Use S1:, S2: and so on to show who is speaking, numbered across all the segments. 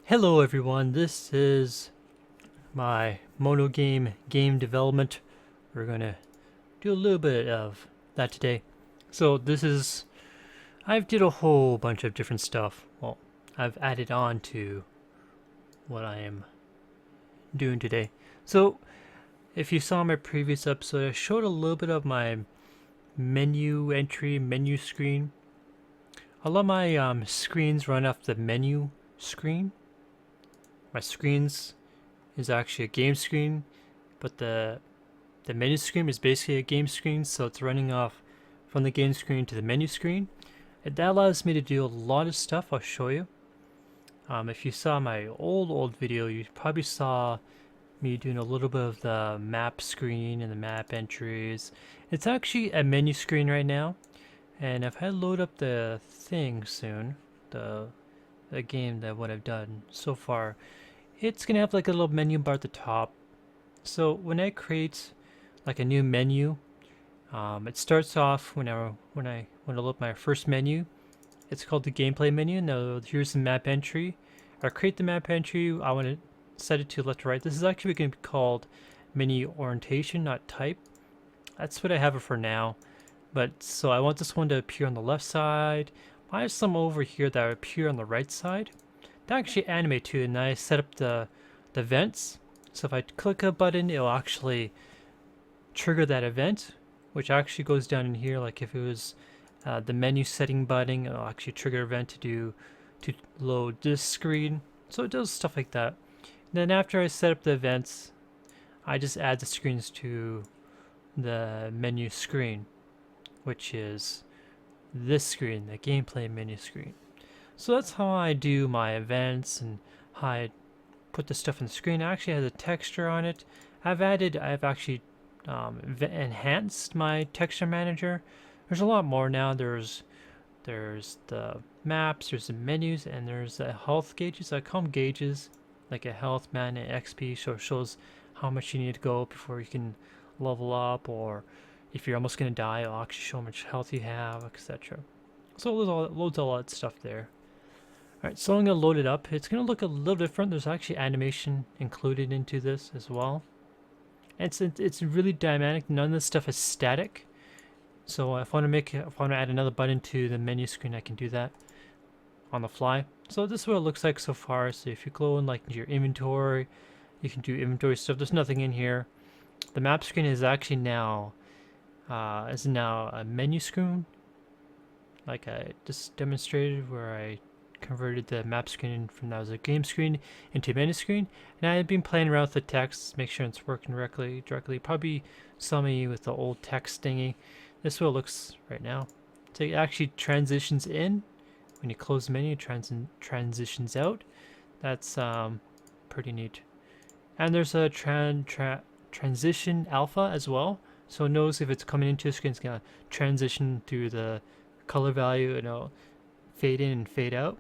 S1: Hello everyone, this is my MonoGame game development. We're gonna do a little bit of that today. So I've did a whole bunch of different stuff. Well, I've added on to what I am doing today. So if you saw my previous episode, I showed a little bit of my menu screen. A lot of my screens run off the menu screen. My screens is actually a game screen, but the menu screen is basically a game screen, so it's running off from the game screen to the menu screen. And that allows me to do a lot of stuff. I'll show you. If you saw my old video, you probably saw me doing a little bit of the map screen and the map entries. It's actually a menu screen right now, and if I load up the thing soon, the game that what I've done so far, it's gonna have like a little menu bar at the top. So when I create like a new menu, it starts off when I load my first menu. It's called the gameplay menu. Now here's the map entry. I create the map entry. I want to set it to left to right. This is actually going to be called menu orientation, not type. That's what I have it for now. But so I want this one to appear on the left side. I have some over here that appear on the right side. They actually animate too, and I set up the events. So if I click a button, it'll actually trigger that event, which actually goes down in here. Like if it was the menu setting button, it'll actually trigger event to load this screen. So it does stuff like that. And then after I set up the events, I just add the screens to the menu screen, which is this screen, the gameplay menu screen. So that's how I do my events and how I put the stuff on the screen. It actually has a texture on it. I've actually enhanced my texture manager. There's a lot more now. There's the maps, there's the menus, and there's the health gauges. I call them gauges, like a health, mana, XP, so it shows how much you need to go before you can level up, or if you're almost gonna die, it'll actually show how much health you have, etc. So it loads all that stuff there. Alright, so I'm going to load it up. It's going to look a little different. There's actually animation included into this as well. It's really dynamic. None of this stuff is static. So if I want to add another button to the menu screen, I can do that on the fly. So this is what it looks like so far. So if you go in like your inventory, you can do inventory stuff. There's nothing in here. The map screen is actually now a menu screen, like I just demonstrated, where I converted the map screen from that was a game screen into a menu screen, and I've been playing around with the text, make sure it's working directly. Probably some of you with the old text thingy. This is what it looks right now. So it actually transitions in when you close the menu, transitions out. That's pretty neat. And there's a transition alpha as well, so it knows if it's coming into a screen, it's gonna transition through the color value, and it'll fade in and fade out.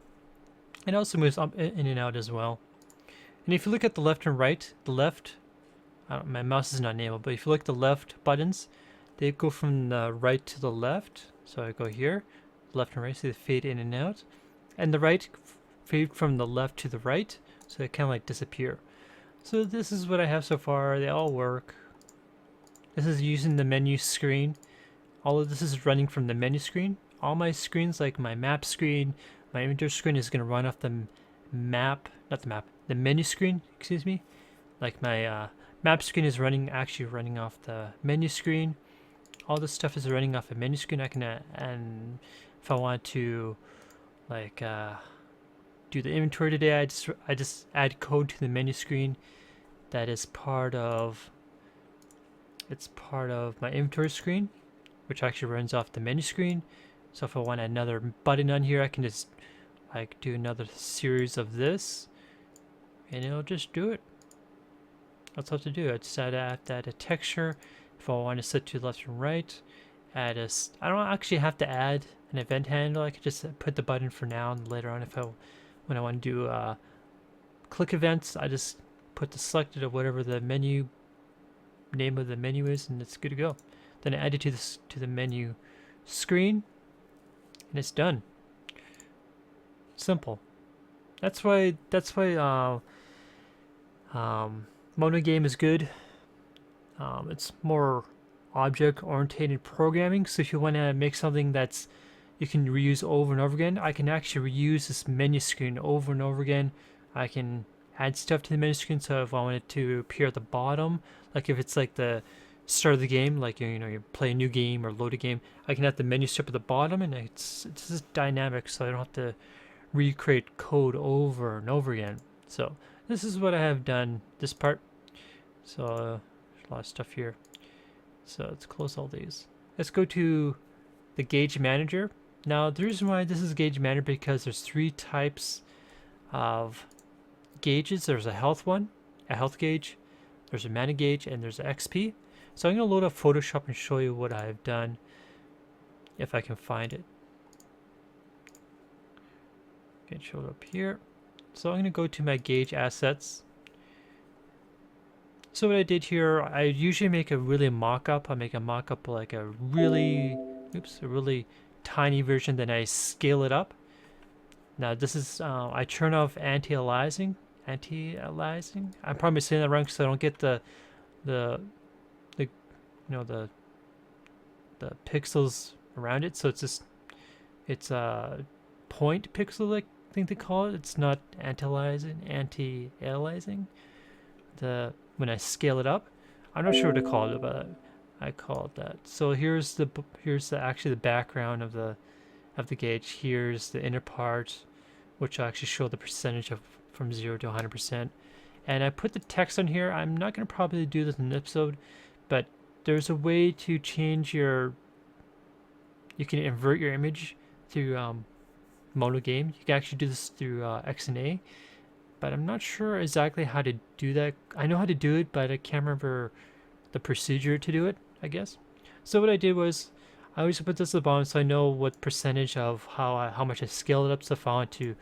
S1: It also moves up in and out as well. And if you look at the left and right, the left, my mouse is not enabled, but if you look at the left buttons, they go from the right to the left. So I go here, left and right, so they fade in and out. And the right fade from the left to the right, so they kind of like disappear. So this is what I have so far. They all work. This is using the menu screen. All of this is running from the menu screen. All my screens, like my map screen, my inventory screen, is going to run off the the menu screen, excuse me. Like my map screen is actually running off the menu screen. All this stuff is running off a menu screen. I can, and if I want to, like, do the inventory today, I just add code to the menu screen that is part of my inventory screen, which actually runs off the menu screen. So if I want another button on here, I can just like do another series of this, and it'll just do it. That's what to do. I just add a texture. If I want to set to left and right, I don't actually have to add an event handle. I could just put the button for now, and later on, when I want to do click events, I just put the selected of whatever the menu name of the menu is, and it's good to go. Then I add it to the menu screen, and it's done. Simple. That's why MonoGame is good. It's more object-oriented programming. So if you want to make something that's you can reuse over and over again, I can actually reuse this menu screen over and over again. I can add stuff to the menu screen. So if I want it to appear at the bottom, like if it's like the start of the game, like you know you play a new game or load a game, I can have the menu strip at the bottom, and it's just dynamic, so I don't have to recreate code over and over again. So this is what I have done this part. So there's a lot of stuff here. So let's close all these. Let's go to the gauge manager. Now the reason why this is gauge manager because there's 3 types of gauges. There's a health one, a health gauge, there's a mana gauge, and there's an XP. So I'm going to load up Photoshop and show you what I've done if I can find it. It showed up here. So I'm going to go to my gauge assets. So what I did here, I usually make a really mock-up. I make a mock-up like a really tiny version, then I scale it up. Now this is, I turn off anti-aliasing. I'm probably saying that wrong because I don't get the you know the pixels around it. So it's a point pixel, I think they call it. It's not anti-aliasing. When I scale it up, I'm not sure what to call it, but I call it that. So here's actually the background of the gauge. Here's the inner part, which will actually show the percentage of from 0 to 100%. And I put the text on here. I'm not going to probably do this in an episode, but there's a way to change you can invert your image through MonoGame. You can actually do this through XNA, but I'm not sure exactly how to do that. I know how to do it, but I can't remember the procedure to do it, I guess. So what I did was I always put this at the bottom so I know what percentage of how much I scaled it up. So if I want to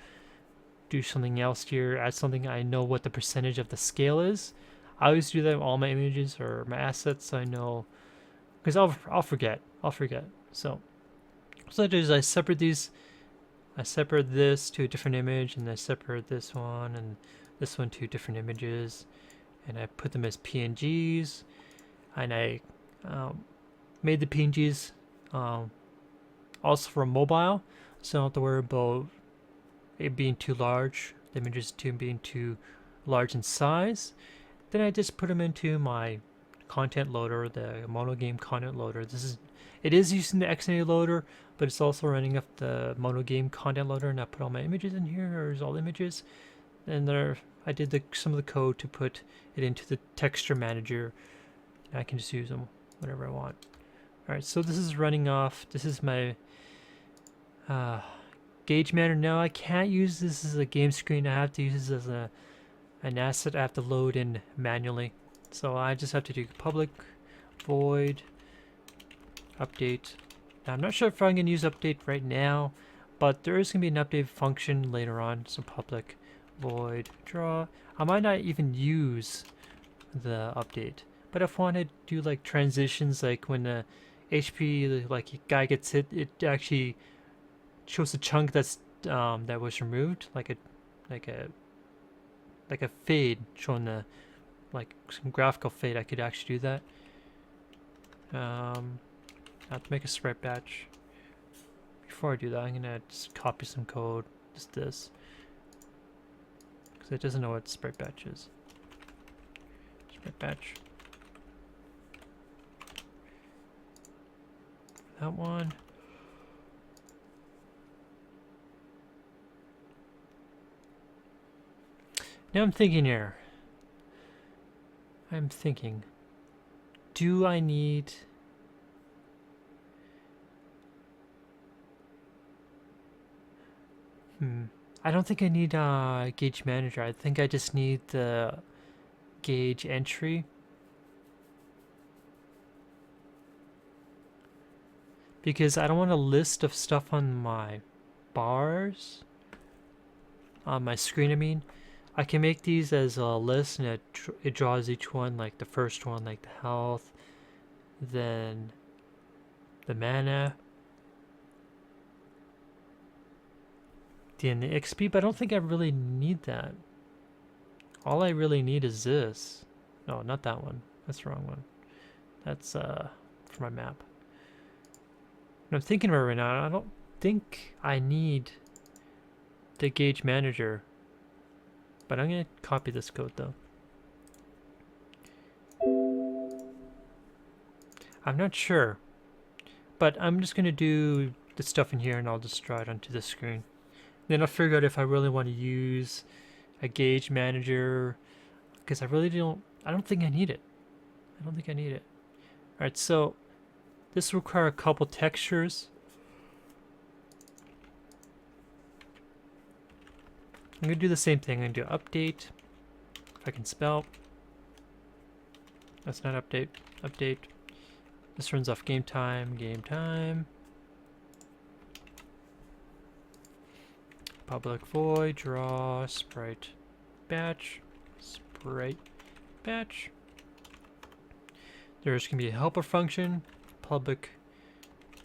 S1: do something else here, add something, I know what the percentage of the scale is. I always do that with all my images or my assets, so I know, because I'll forget. So what I do is I separate these. I separate this to a different image, and I separate this one and this one to different images, and I put them as PNGs, and I made the PNGs also for mobile, so I don't have to worry about it being too large, the images being too large in size. Then I just put them into my content loader, the MonoGame content loader. It is using the XNA loader, but it's also running up the MonoGame content loader, and I put all my images in here. There's all images, and I did some of the code to put it into the texture manager. I can just use them whenever I want. All right, so this is running off. This is my gauge manager. Now I can't use this as a game screen. I have to use this as an asset I have to load in manually. So I just have to do public void update. Now, I'm not sure if I'm going to use update right now, but there is going to be an update function later on. So public void draw. I might not even use the update, but if I want to do like transitions, like when the HP like guy gets hit, it actually shows a chunk that was removed, like a fade showing the like some graphical fade. I could actually do that. I have to make a sprite batch. Before I do that, I'm gonna just copy some code. Just this, because it doesn't know what sprite batch is. Sprite batch. That one. Now I'm thinking here. Do I need... I don't think I need gauge manager. I think I just need the gauge entry. Because I don't want a list of stuff on my bars. On my screen, I mean. I can make these as a list, and it draws each one, like the first one, like the health, then the mana, DNA XP, but I don't think I really need that. All I really need is this. No, not that one. That's the wrong one. That's for my map. And I'm thinking about it right now. I don't think I need the gauge manager, but I'm gonna copy this code though. I'm not sure, but I'm just gonna do the stuff in here and I'll just draw it onto the screen. Then I'll figure out if I really want to use a gauge manager, because I don't think I need it. I don't think I need it. Alright, so this will require a couple textures. I'm gonna do the same thing. I'm gonna do update. If I can spell. That's not update. Update. This runs off game time. Game time. Public void. Draw. Sprite. Batch. Sprite. Batch. There's gonna be a helper function. Public.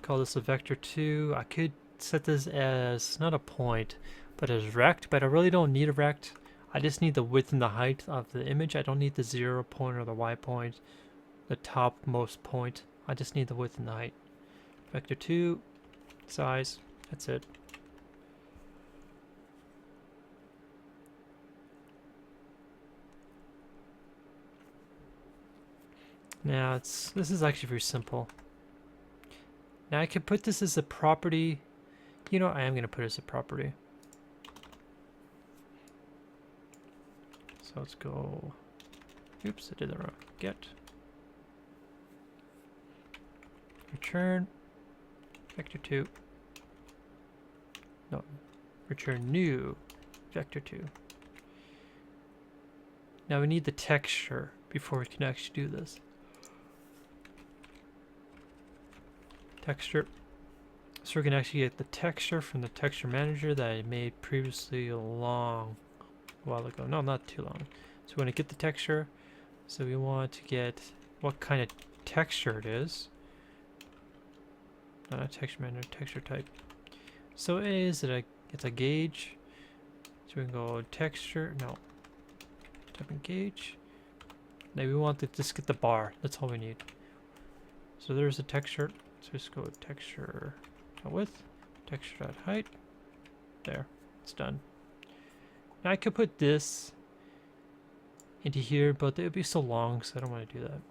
S1: Call this a vector2. I could set this as not a point, but as rect, but I really don't need a rect. I just need the width and the height of the image. I don't need the 0 point or the y point, the topmost point. I just need the width and the height. Vector2, size, that's it. Now this is actually very simple. Now I can put this as a property. You know, I am going to put it as a property. So let's go, oops, I did that wrong. Get, return, vector2, no, return new, vector2. Now we need the texture before we can actually do this. Texture. So we're going to actually get the texture from the texture manager that I made previously a long while ago. No, not too long. So we want to get the texture. So we want to get what kind of texture it is. Not a texture manager, texture type. So it's a gauge. So we can go texture, no. Type in gauge. Now we want to just get the bar. That's all we need. So there's a texture. So just go with texture width, texture height. There, it's done. Now I could put this into here, but it would be so long, so I don't want to do that.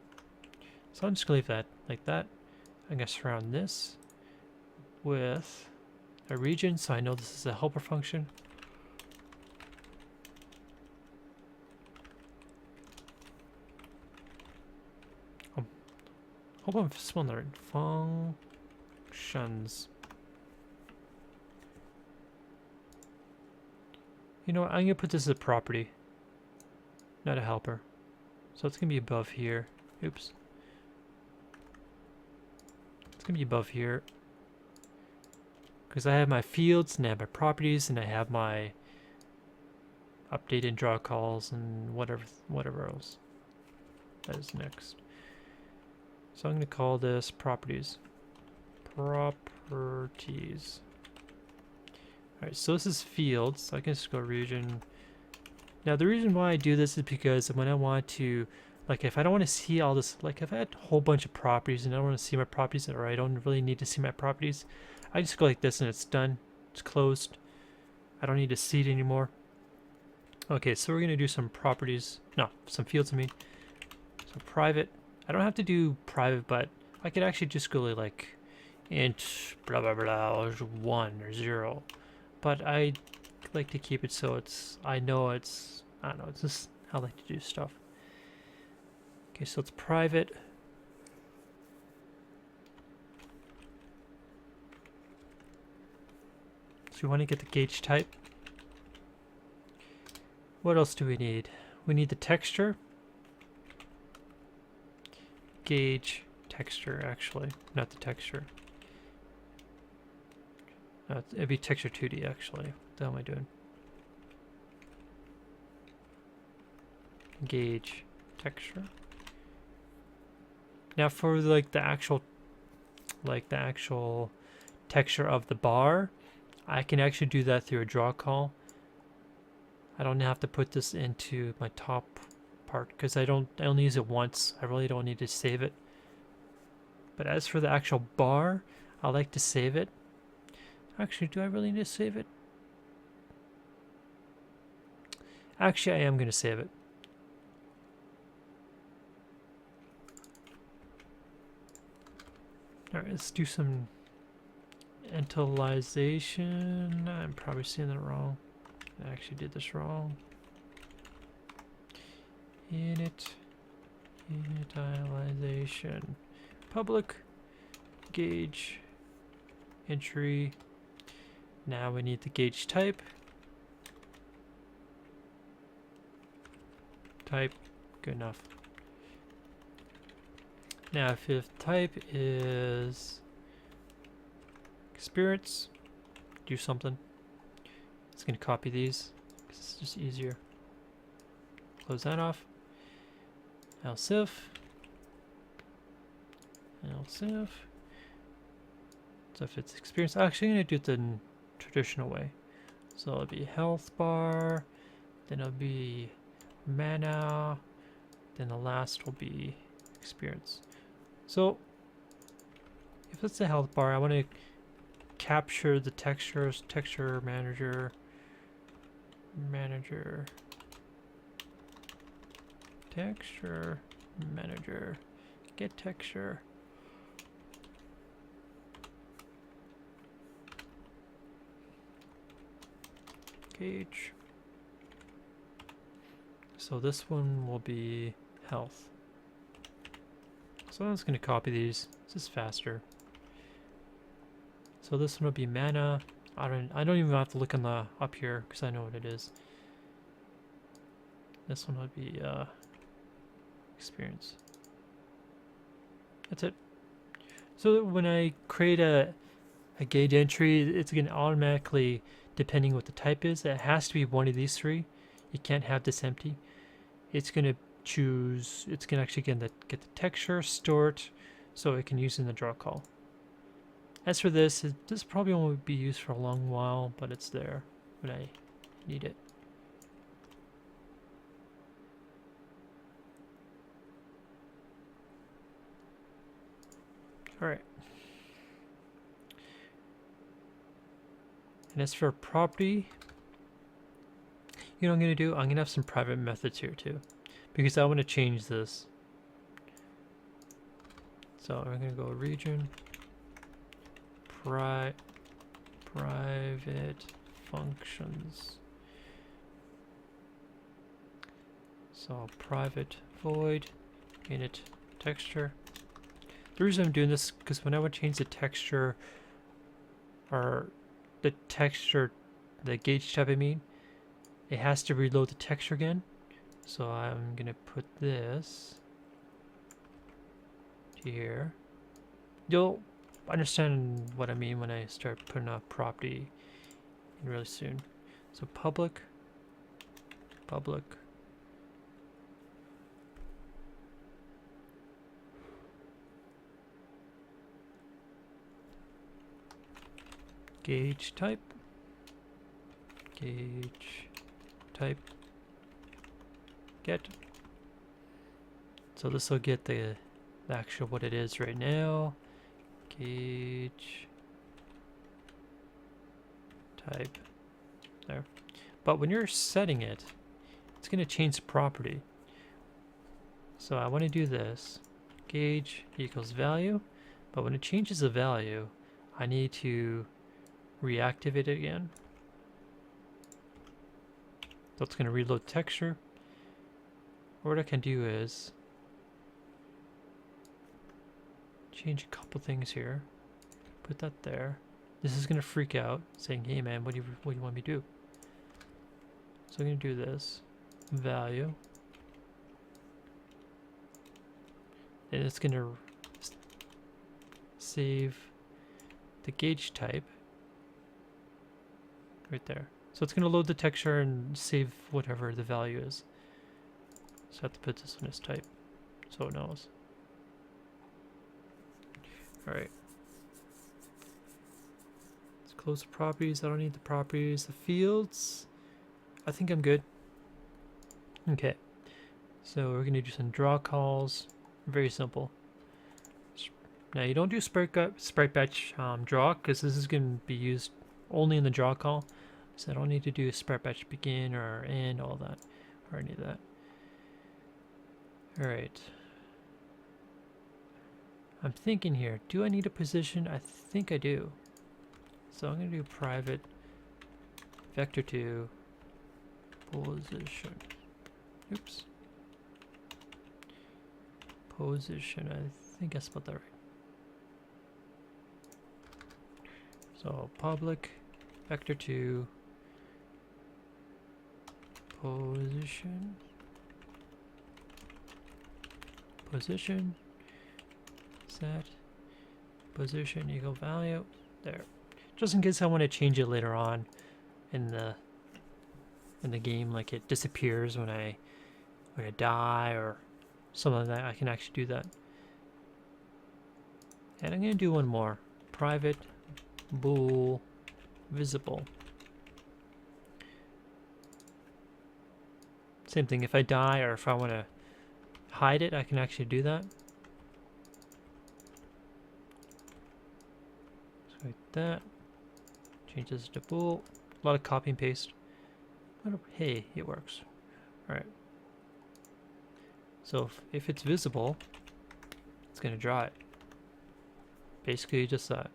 S1: So I'm just gonna leave that like that. I'm gonna surround this with a region, so I know this is a helper function. Hope I'm spelling the right. Functions. You know what, I'm gonna put this as a property, not a helper. So it's gonna be above here. Oops. It's gonna be above here. Because I have my fields and I have my properties and I have my update and draw calls and whatever else that is next. So I'm going to call this properties. Properties. Alright, so this is fields. So I can just go region. Now the reason why I do this is because when I want to, like if I don't want to see all this, like if I had a whole bunch of properties and I don't want to see my properties, or I don't really need to see my properties, I just go like this and it's done. It's closed. I don't need to see it anymore. Okay, so we're going to do some properties. No, some fields I mean. So private. I don't have to do private, but I could actually just go like int blah blah blah or 1 or 0. But I like to keep it so it's, I don't know, it's just how I like to do stuff. Okay, so it's private. So we want to get the gauge type. What else do we need? We need the texture. Gauge texture, actually, not the texture. It'd be texture 2D actually. What the hell am I doing? Gauge texture. Now for like the actual texture of the bar, I can actually do that through a draw call. I don't have to put this into my top part because I only use it once. I really don't need to save it. But as for the actual bar, I like to save it. Actually, do I really need to save it? Actually, I am going to save it. Alright, let's do some initialization. I'm probably seeing that wrong. I actually did this wrong. Initialization. Public gauge entry. Now we need the gauge type. Type, good enough. Now if type is experience, do something. It's going to copy these because it's just easier. Close that off. Else if. So if it's experience, actually I'm going to do it the traditional way. So it'll be health bar, then it'll be mana, then the last will be experience. So if it's the health bar, I want to capture the textures, texture manager, texture manager, get texture. Gauge. So this one will be health. So I'm just going to copy these. This is faster. So this one will be mana. I don't even have to look on the up here because I know what it is. This one would be experience. That's it. So when I create a gauge entry, it's going to automatically, depending what the type is, it has to be one of these three. You can't have this empty. It's going to choose, it's going to actually get the texture, store it, so it can use in the draw call. As for this, this probably won't be used for a long while, but it's there when I need it. Alright. And as for property, you know what I'm going to do? I'm going to have some private methods here too, because I want to change this. So I'm going to go region, private functions. So private void init texture. The reason I'm doing this because when I would change the texture, or the texture, the gauge type I mean, it has to reload the texture again. So I'm gonna put this here. You'll understand what I mean when I start putting a property in really soon. So public gauge type get. So this will get the actual what it is right now. Gauge type there. But when you're setting it, it's going to change the property. So I want to do this. Gauge equals value. But when it changes the value, I need to reactivate it again. So it's going to reload texture. Or what I can do is change a couple things here. Put that there. This is going to freak out, saying, "Hey man, what do you want me to do?" So I'm going to do this. Value. And it's going to save the gauge type right there. So it's going to load the texture and save whatever the value is. So I have to put this in as type so it knows. Alright. Let's Close properties. I don't need the properties. The fields. I think I'm good. Okay. So we're gonna do some draw calls. Very simple. Now you don't do sprite batch draw because this is gonna be used only in the draw call. So I don't need to do a sprite batch begin or end, all that, or any of that. All right. I'm thinking here, do I need a position? I think I do. So I'm going to do private vector2 position. Oops. Position, I think I spelled that right. So public vector2 position set position equal value there, just in case I want to change it later on in the game, like it disappears when I die or something like that. I can actually do that. And I'm going to do one more, private bool visible. Same thing, if I die or if I want to hide it, I can actually do that. So like that. Change this to bool. A lot of copy and paste. But hey, it works. Alright. So if it's visible, it's going to draw it. Basically just that.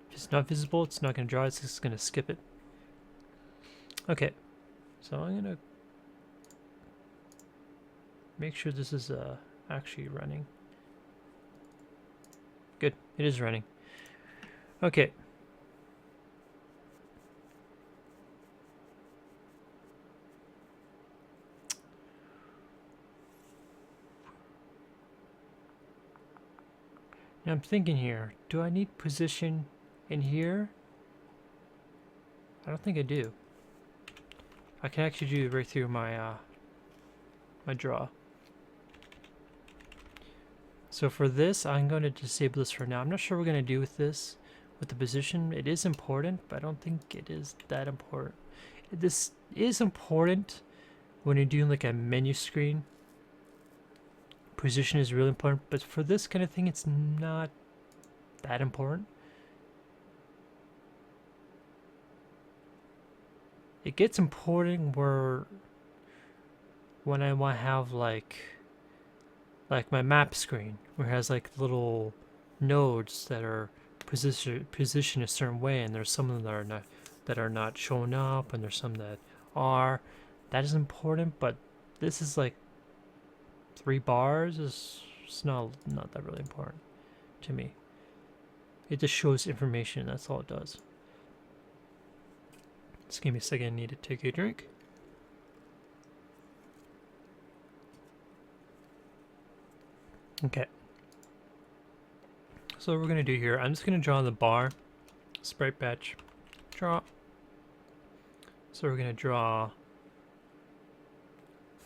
S1: If it's not visible, it's not going to draw it, it's just going to skip it. Okay. So I'm going to make sure this is actually running. Good, it is running. Okay. Now I'm thinking here, do I need position in here? I don't think I do. I can actually do it right through my my draw. So for this, I'm going to disable this for now. I'm not sure what we're going to do with this, with the position. It is important, but I don't think it is that important. This is important when you're doing like a menu screen. Position is really important, but for this kind of thing, it's not that important. It gets important when I want to have like my map screen, where it has like little nodes that are positioned a certain way, and there's some of them that are not showing up, and there's some that are. That is important, but this is like 3 bars. It's not that really important to me. It just shows information. That's all it does. Just give me a second. I need to take a drink. Okay. So what we're going to do here, I'm just going to draw the bar, sprite batch, draw. So we're going to draw,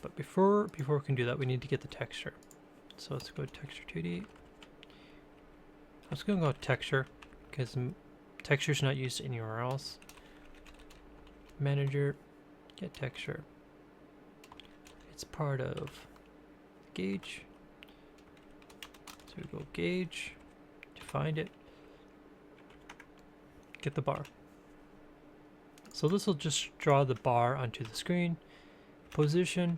S1: but before we can do that, we need to get the texture. So let's go to texture 2D. I'm just going to go texture, because texture is not used anywhere else. Manager, get texture. It's part of gauge. So we go gauge, find it, get the bar. So this will just draw the bar onto the screen. Position,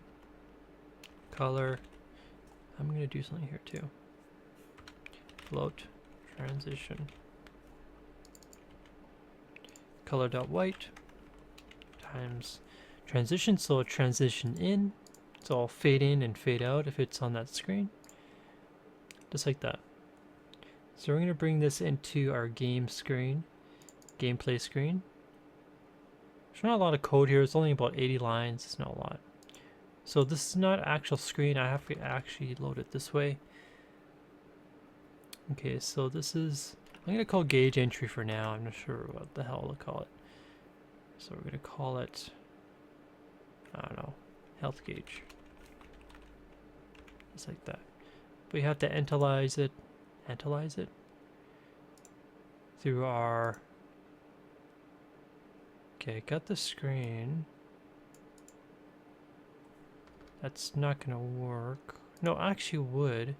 S1: color. I'm going to do something here too. Float, transition, color.white times transition. So transition in. So I'll fade in and fade out if it's on that screen. Just like that. So we're going to bring this into our game screen, gameplay screen. There's not a lot of code here. It's only about 80 lines. It's not a lot. So this is not actual screen. I have to actually load it this way. Okay, so this is, I'm going to call gauge entry for now. I'm not sure what the hell to call it. So we're going to call it, I don't know, health gauge. Just like that. We have to initialize it through our Okay, got the screen. That's not gonna work. No, actually would.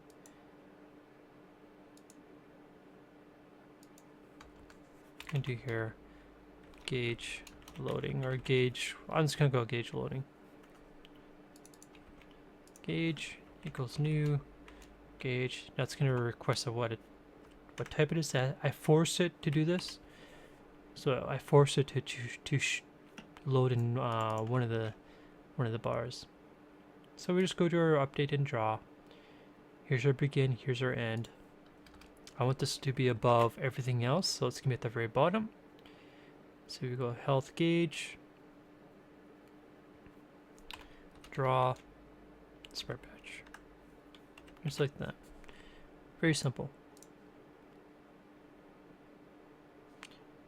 S1: Can do here gauge loading or gauge. I'm just gonna go gauge loading. Gauge equals new gauge. That's gonna request a what type it is. That I force it to do this. So I force it to load in one of the bars. So we just go to our update and draw. Here's our begin. Here's our end. I want this to be above everything else, so it's gonna be at the very bottom. So we go health gauge, draw, spread patch. Just like that. Very simple.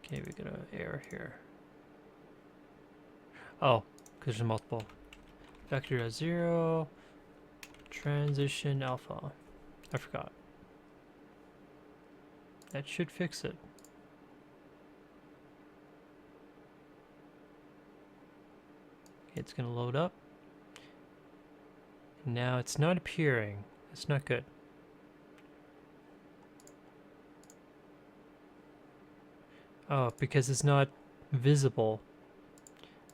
S1: Okay, we got an error here. Oh, because there's multiple. Vector at 0, transition alpha. I forgot. That should fix it. Okay, it's gonna load up. Now it's not appearing. It's not good. Oh, because it's not visible.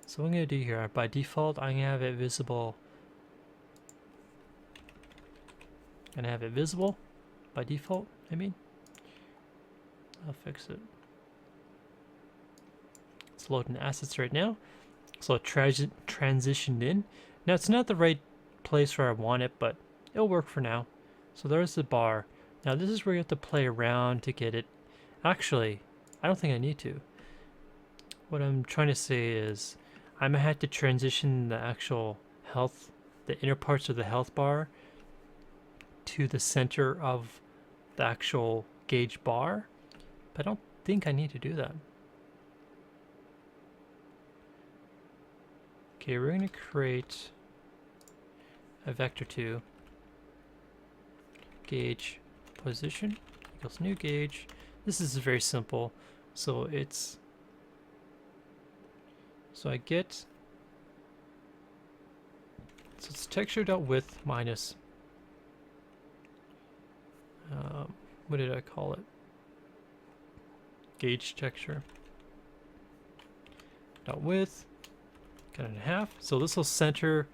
S1: So what I'm going to do here, by default, I'm going to have it visible. And have it visible by default, I mean. I'll fix it. It's loading assets right now. So it transitioned in. Now it's not the right place where I want it, but it'll work for now. So there's the bar. Now this is where you have to play around to get it. Actually, I don't think I need to. What I'm trying to say is I might have to transition the actual health, the inner parts of the health bar to the center of the actual gauge bar, but I don't think I need to do that. Okay, we're going to create a vector2 gauge position equals new gauge. This is very simple. So it's, so I get, so it's texture.width minus, what did I call it? Gauge texture. Dot width, cut it in half. So this will center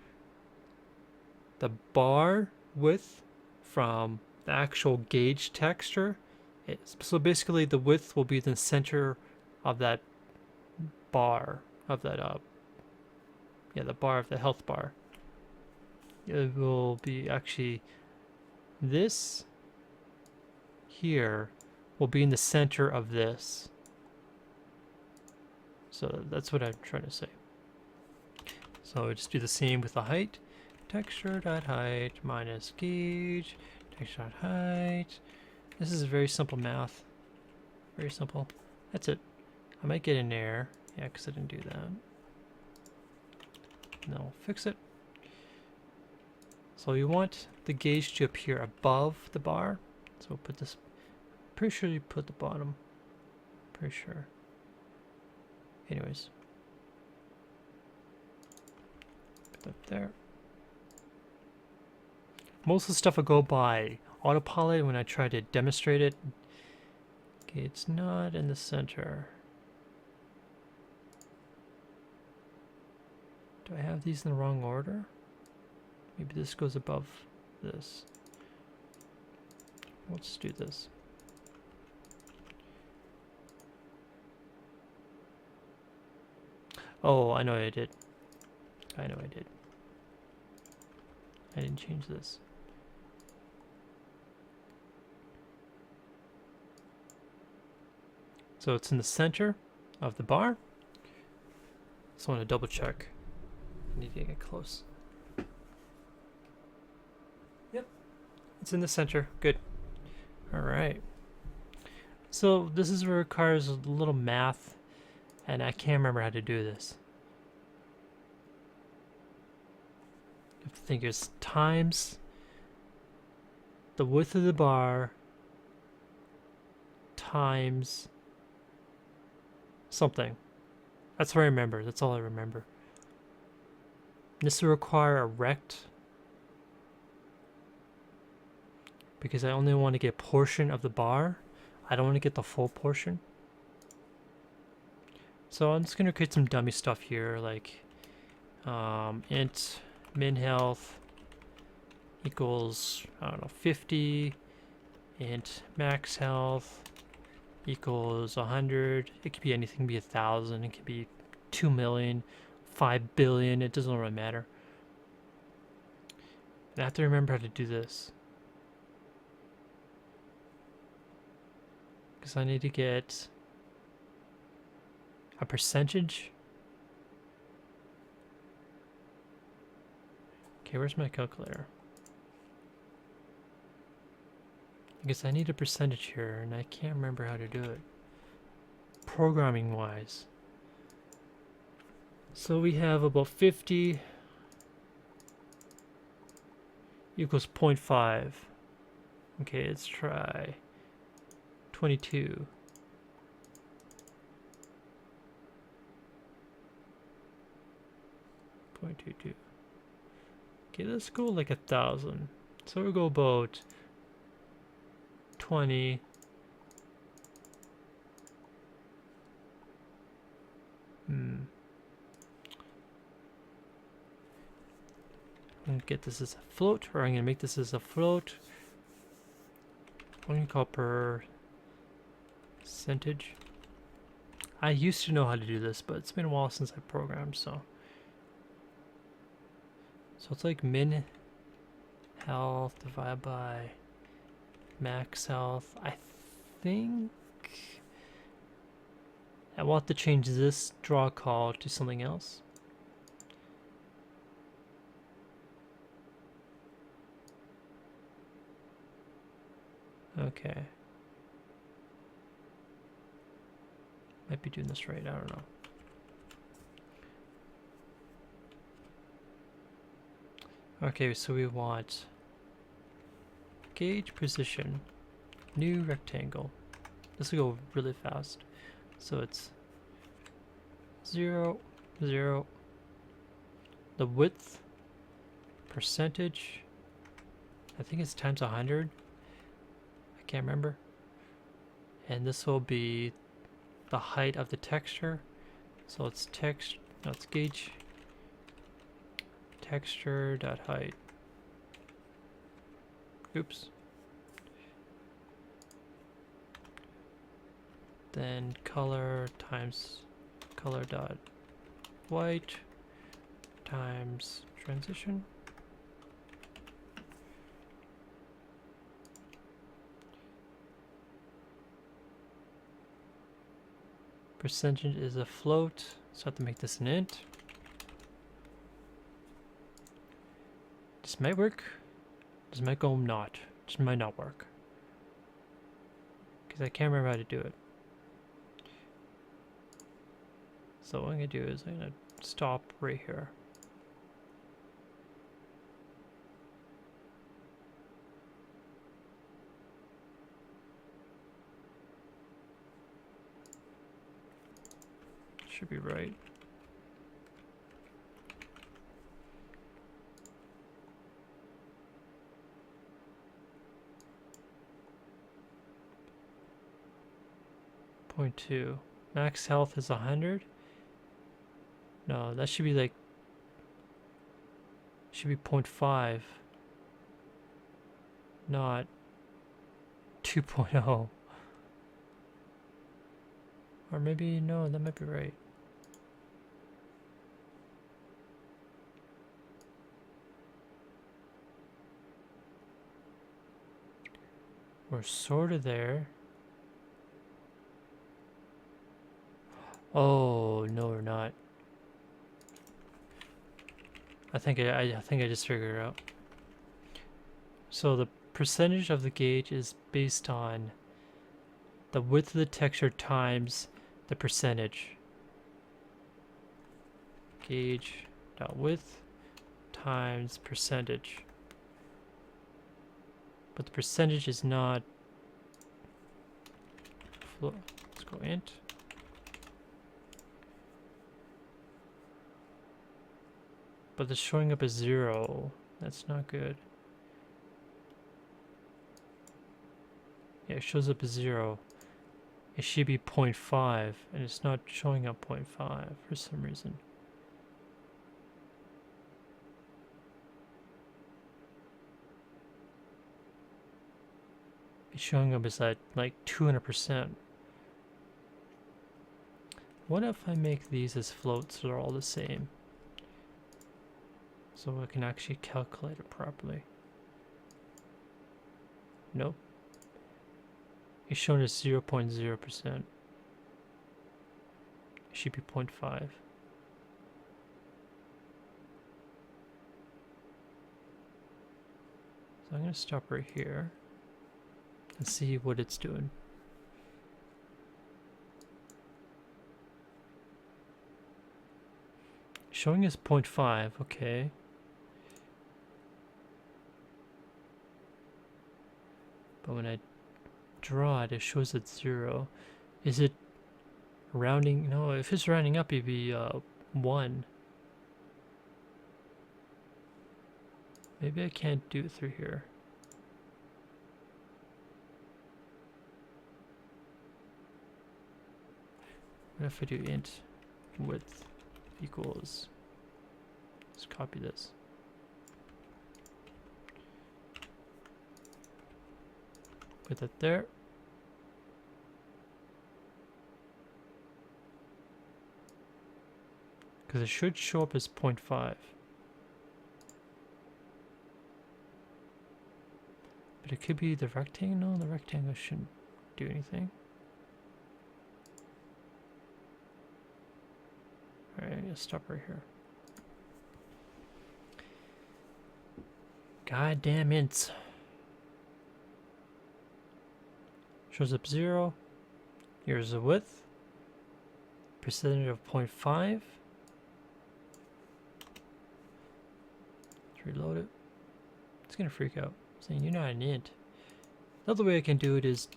S1: the bar width from the actual gauge texture. So basically the width will be the center of that bar, of that, yeah, the bar of the health bar. It will be actually, this here will be in the center of this. So that's what I'm trying to say. So I just do the same with the height. Texture.height minus gauge, texture.height. This is very simple math. Very simple. That's it. I might get an error. Yeah, because I didn't do that. No, we'll fix it. So you want the gauge to appear above the bar. So we'll put this, pretty sure you put the bottom. Pretty sure. Anyways. Put that there. Most of the stuff will go by autopilot when I try to demonstrate it. Okay, it's not in the center. Do I have these in the wrong order? Maybe this goes above this. Let's do this. Oh, I know I did. I know I did. I didn't change this. So it's in the center of the bar. So I want to double check. I need to get close. Yep. It's in the center. Good. All right. So this is where it requires a little math, and I can't remember how to do this. I think it's times the width of the bar times something. That's what I remember. That's all I remember. This will require a rect because I only want to get a portion of the bar. I don't want to get the full portion. So I'm just gonna create some dummy stuff here, like int min health equals, I don't know, 50, int max health equals 100. It could be anything. It could be 1,000. It could be 2 million, 5 billion. It doesn't really matter. And I have to remember how to do this because I need to get a percentage. Okay, where's my calculator? I guess I need a percentage here, and I can't remember how to do it programming wise. So we have about 50 equals 0.5. Okay, let's try 22. .22. Okay, let's go like 1,000. So we'll go about 20. I'm gonna get this as a float, or I'm gonna make this as a float. I'm gonna call percentage. I used to know how to do this, but it's been a while since I programmed, so it's like min health divided by max health. I think I want to change this draw call to something else. Okay. Might be doing this right, I don't know. Okay, so we want gauge position, new rectangle. This will go really fast. So it's 0, 0. The width, percentage, I think it's times 100. I can't remember. And this will be the height of the texture. So it's text, no, it's gauge texture dot height. Oops. Then color times color dot white times transition. Percentage is a float, so I have to make this an int. This might work. This might go not. This might not work. Because I can't remember how to do it. So what I'm going to do is I'm going to stop right here. Should be right. Point 2. Max health is 100. No, that should be like, should be 0.5, not 2.0. Or maybe, no, that might be right. We're sort of there. Oh, no, we're not. I think I just figured it out. So the percentage of the gauge is based on the width of the texture times the percentage. Gauge dot width times percentage. But the percentage is not. Let's go int. But it's showing up as 0. That's not good. Yeah, it shows up as 0. It should be 0.5, and it's not showing up 0.5 for some reason. It's showing up as at like 200%. What if I make these as floats so they're all the same? So I can actually calculate it properly. Nope. It's shown as 0.0%. It should be 0.5. So I'm going to stop right here and see what it's doing. Showing as 0.5, okay. But when I draw it, it shows it's 0. Is it rounding? No, if it's rounding up, it'd be 1. Maybe I can't do it through here. What if I do int width equals, let's copy this. Put that there. Because it should show up as 0.5. But it could be the rectangle. No, the rectangle shouldn't do anything. Alright, let's stop right here. Goddamn ints. Shows up 0. Here's the width. Percentage of 0.5. Let's reload it. It's gonna freak out, saying you're not an int. Another way I can do it is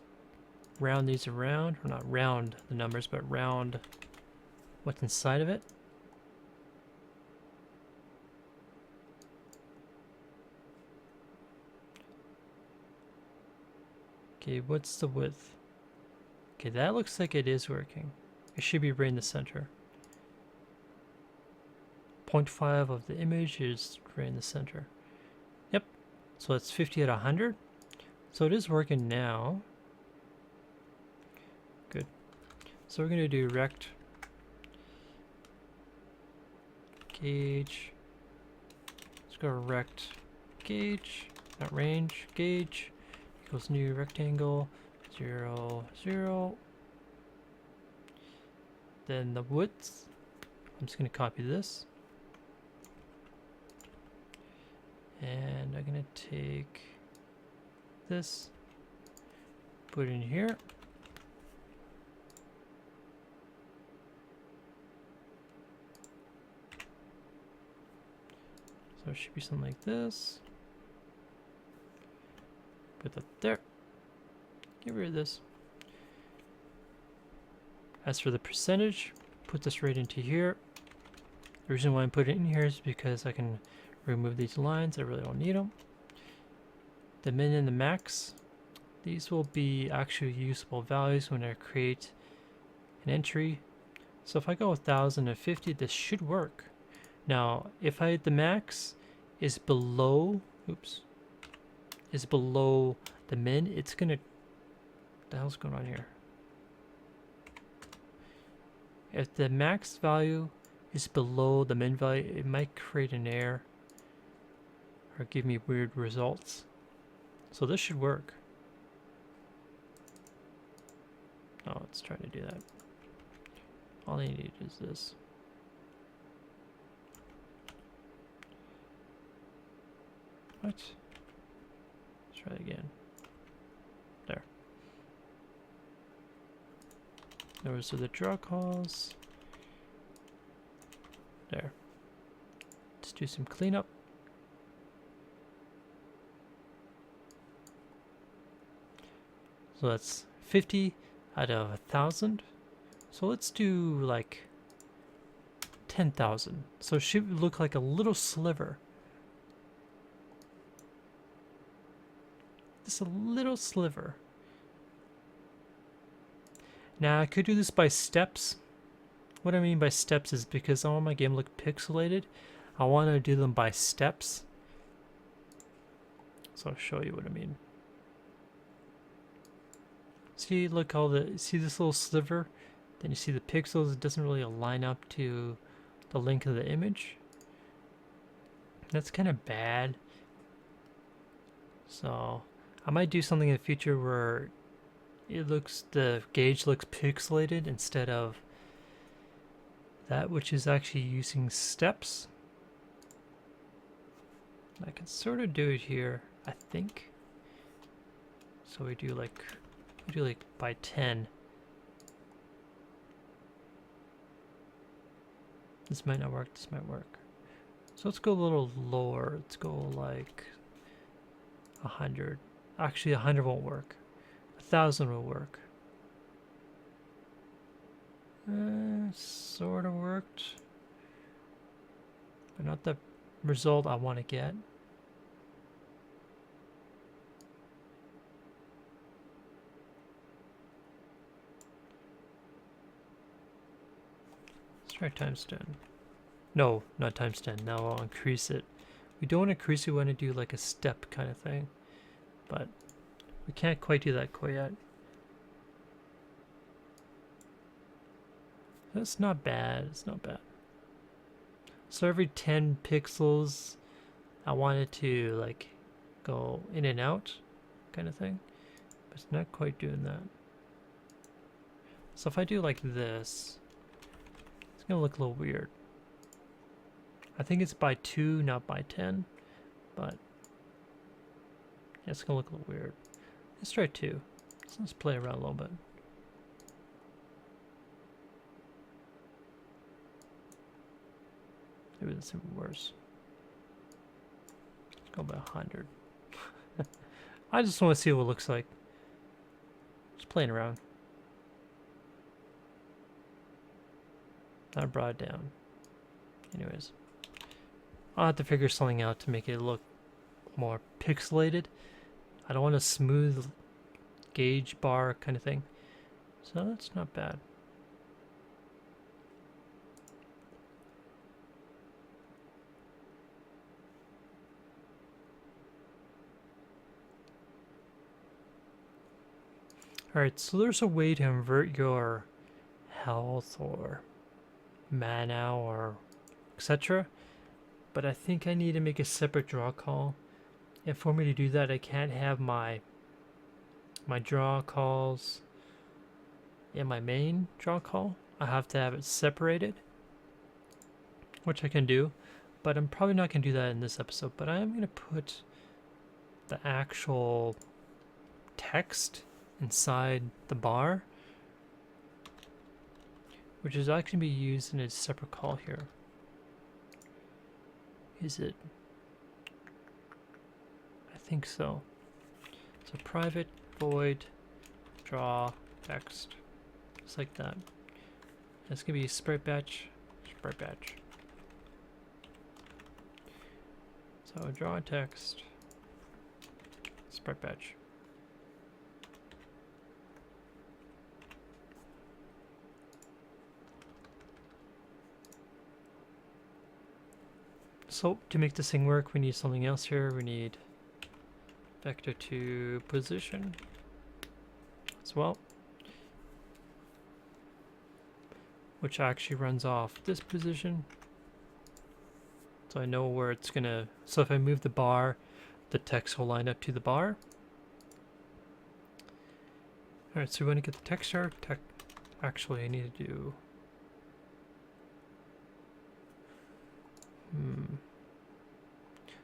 S1: round these around, or not round the numbers, but round what's inside of it. Okay, what's the width? Okay, that looks like it is working. It should be right in the center. 0.5 of the image is right in the center. Yep, so it's 50 at 100. So it is working now. Good. So we're going to do rect gauge. Let's go rect gauge, not range, gauge equals new rectangle 0, 0. Then the width, I'm just going to copy this. And I'm going to take this, put it in here. So it should be something like this. Put that there. Get rid of this. As for the percentage, put this right into here. The reason why I put it in here is because I can remove these lines. I really don't need them. The min and the max, these will be actually usable values when I create an entry. So if I go 1050, this should work. Now, if the max is below, is below the min, it's gonna, what the hell's going on here? If the max value is below the min value, it might create an error or give me weird results. So this should work. Oh, it's trying to do that. All I need is this. What? Let's try it again. There. Those are the draw calls. There. Let's do some cleanup. So that's 50 out of 1,000. So let's do like 10,000. So it should look like a little sliver. Just a little sliver. Now I could do this by steps. What I mean by steps is because I want my game to look pixelated, I want to do them by steps. So I'll show you what I mean. See, look all the, see this little sliver? Then you see the pixels, it doesn't really line up to the length of the image. That's kind of bad. So I might do something in the future where it looks, the gauge looks pixelated instead of that, which is actually using steps. I can sort of do it here, I think. So we do like by 10. This might not work, this might work. So let's go a little lower. Let's go like 100. Actually 100 won't work. 1,000 will work. Sort of worked. But not the result I want to get. Let's try times 10. No, not times 10. Now I'll increase it. We don't want to increase it, we want to do like a step kind of thing. But we can't quite do that quite yet. That's not bad. It's not bad. So every 10 pixels, I want it to like go in and out kind of thing. But it's not quite doing that. So if I do like this, it's going to look a little weird. I think it's by 2, not by 10. But yeah, it's going to look a little weird. Let's try 2. So let's play around a little bit. Maybe that's even worse. Let's go by 100. I just want to see what it looks like. Just playing around. I brought it down. Anyways. I'll have to figure something out to make it look more pixelated. I don't want a smooth gauge bar kind of thing. So that's not bad. Alright, so there's a way to invert your health or mana or etc. But I think I need to make a separate draw call. And for me to do that, I can't have my draw calls in my main draw call. I have to have it separated, which I can do. But I'm probably not going to do that in this episode. But I am going to put the actual text inside the bar, which is actually be used in a separate call here. Is it? I think so. So private void draw text, just like that. That's gonna be sprite batch, sprite batch. So draw text, sprite batch. So to make this thing work, we need something else here. We need vector to position as well, which actually runs off this position. So I know where it's gonna, so if I move the bar, the text will line up to the bar. Alright, so we want to get the texture. Actually, I need to do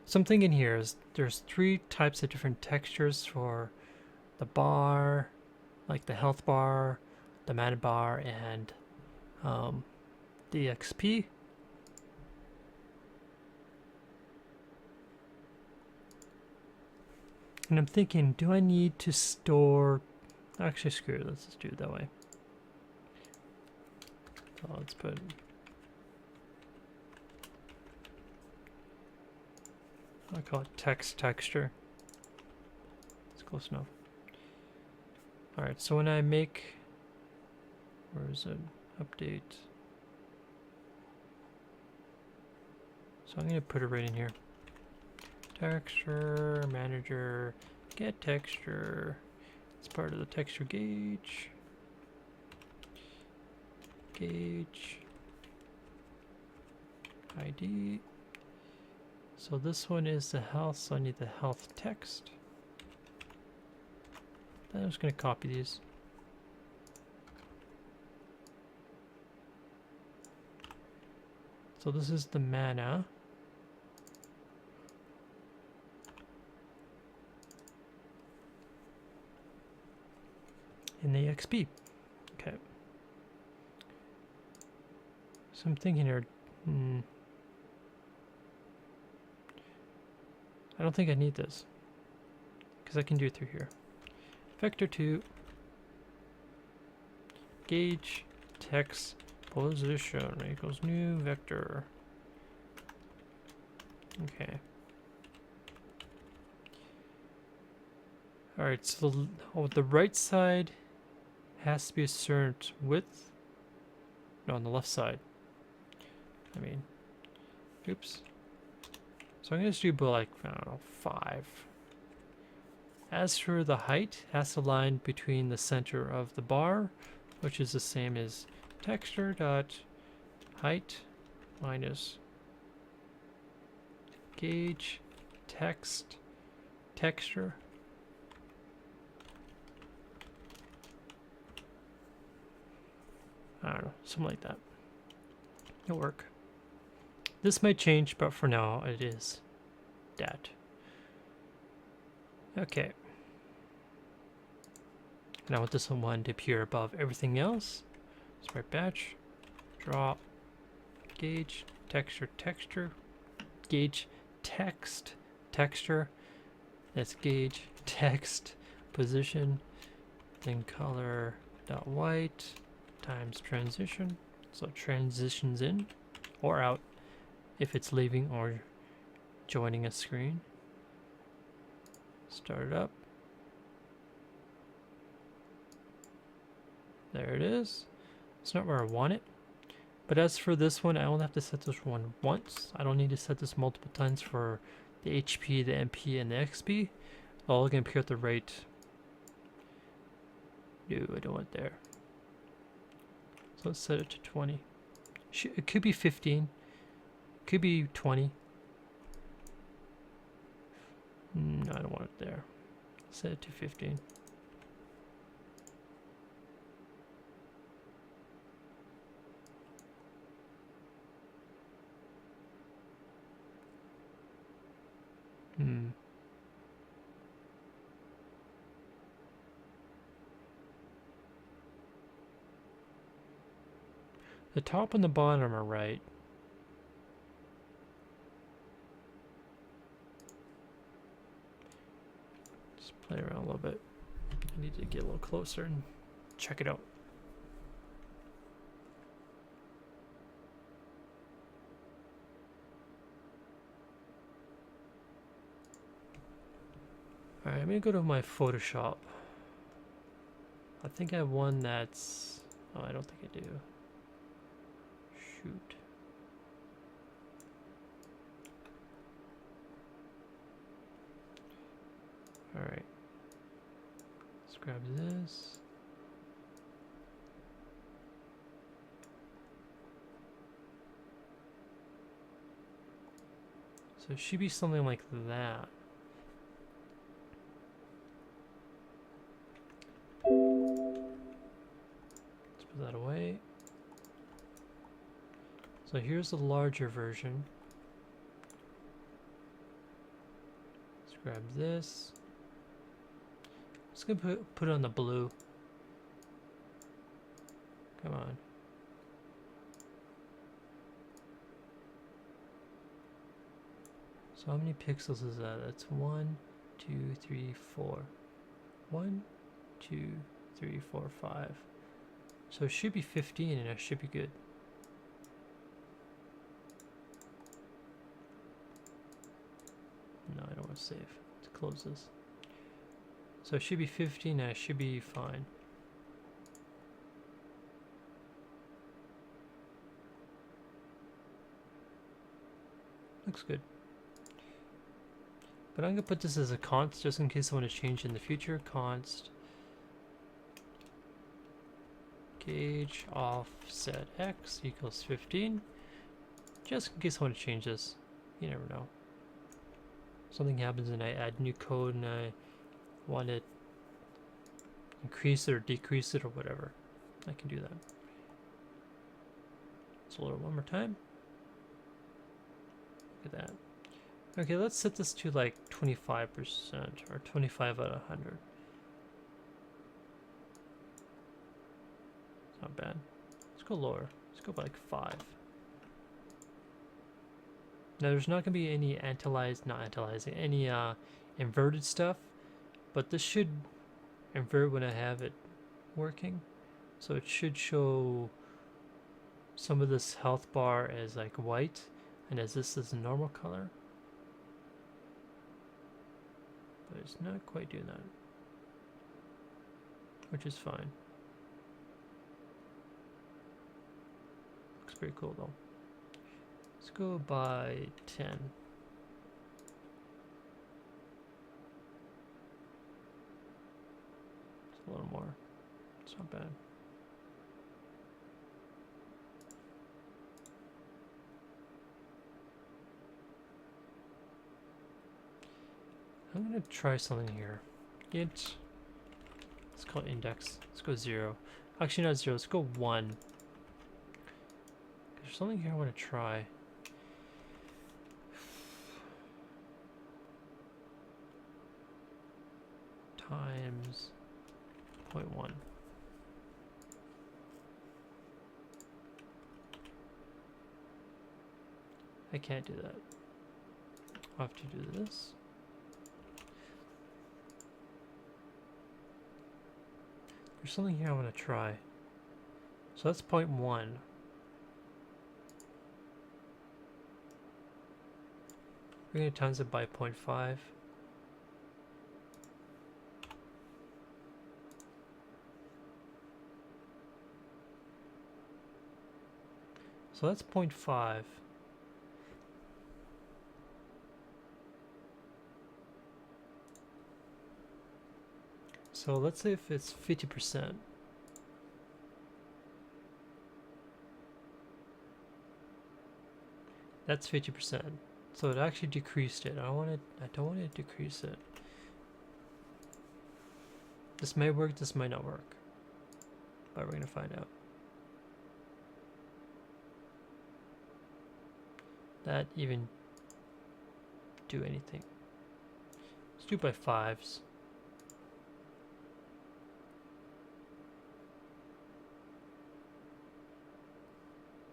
S1: something in here is there's 3 types of different textures for the bar, like the health bar, the mana bar, and the XP. And I'm thinking, do I need to store, actually screw it, let's just do it that way. So let's put I call it text texture. It's close enough. Alright, so when I make, where is it? Update. So I'm going to put it right in here. Texture, manager, get texture. It's part of the texture gauge. Gauge. ID. So this one is the health, so I need the health text. Then I'm just going to copy these. So this is the mana. And the XP. Okay. So I'm thinking here, I don't think I need this, because I can do it through here. Vector 2, gauge, text, position equals new vector. Okay. Alright, so the right side has to be a certain width. No, on the left side. I mean, oops. So I'm going to just do like, I don't know, 5. As for the height, it has to line between the center of the bar, which is the same as texture dot height minus gauge text texture. I don't know, something like that. It'll work. This might change, but for now it is that. Okay. And I want this one to appear above everything else. Sprite batch, draw, gauge, texture, texture, gauge, text, texture. That's gauge, text, position, then color dot white times transition. So transitions in or out if it's leaving or joining a screen. Start it up. There it is. It's not where I want it. But as for this one, I only have to set this one once. I don't need to set this multiple times for the HP, the MP, and the XP. All going to appear at the right. No, I don't want there. So let's set it to 20. It could be 15. Could be 20. No, I don't want it there. Set it to 15. The top and the bottom are right. Just play around a little bit. I need to get a little closer and check it out. Alright, I'm gonna go to my Photoshop. I think I have one that's... Oh, I don't think I do. Shoot. Alright. Let's grab this. So it should be something like that. Let's put that away. So here's the larger version. Let's grab this. Just gonna put it on the blue. Come on. So how many pixels is that? That's 1, 2, 3, 4. 1, 2, 3, 4, 5. So it should be 15 and it should be good. save. Let's close this. So it should be 15 and I should be fine. Looks good. But I'm going to put this as a const just in case I want to change in the future. Const gauge offset x equals 15. Just in case I want to change this. You never know. Something happens and I add new code and I want to increase it or decrease it or whatever. I can do that. Let's load it one more time. Look at that. Okay, let's set this to like 25% or 25 out of 100. It's not bad. Let's go lower. Let's go by like 5. Now there's not going to be any any inverted stuff, but this should invert when I have it working. So it should show some of this health bar as like white, and as this is a normal color. But it's not quite doing that, which is fine. Looks pretty cool though. Let's go by 10. It's a little more. It's not bad. I'm gonna try something here. Int. Let's call it index. Let's go 0. Actually, not 0. Let's go 1. There's something here I want to try. Times 0.1. I can't do that. I'll have to do this. There's something here I want to try. So that's 0.1. We're going to times it by 0.5. So that's 0.5. So let's say if it's 50%. That's 50%. So it actually decreased it. I don't want to decrease it. This may work, this might not work. But we're gonna find out. That even do anything. Let's do it by 5s.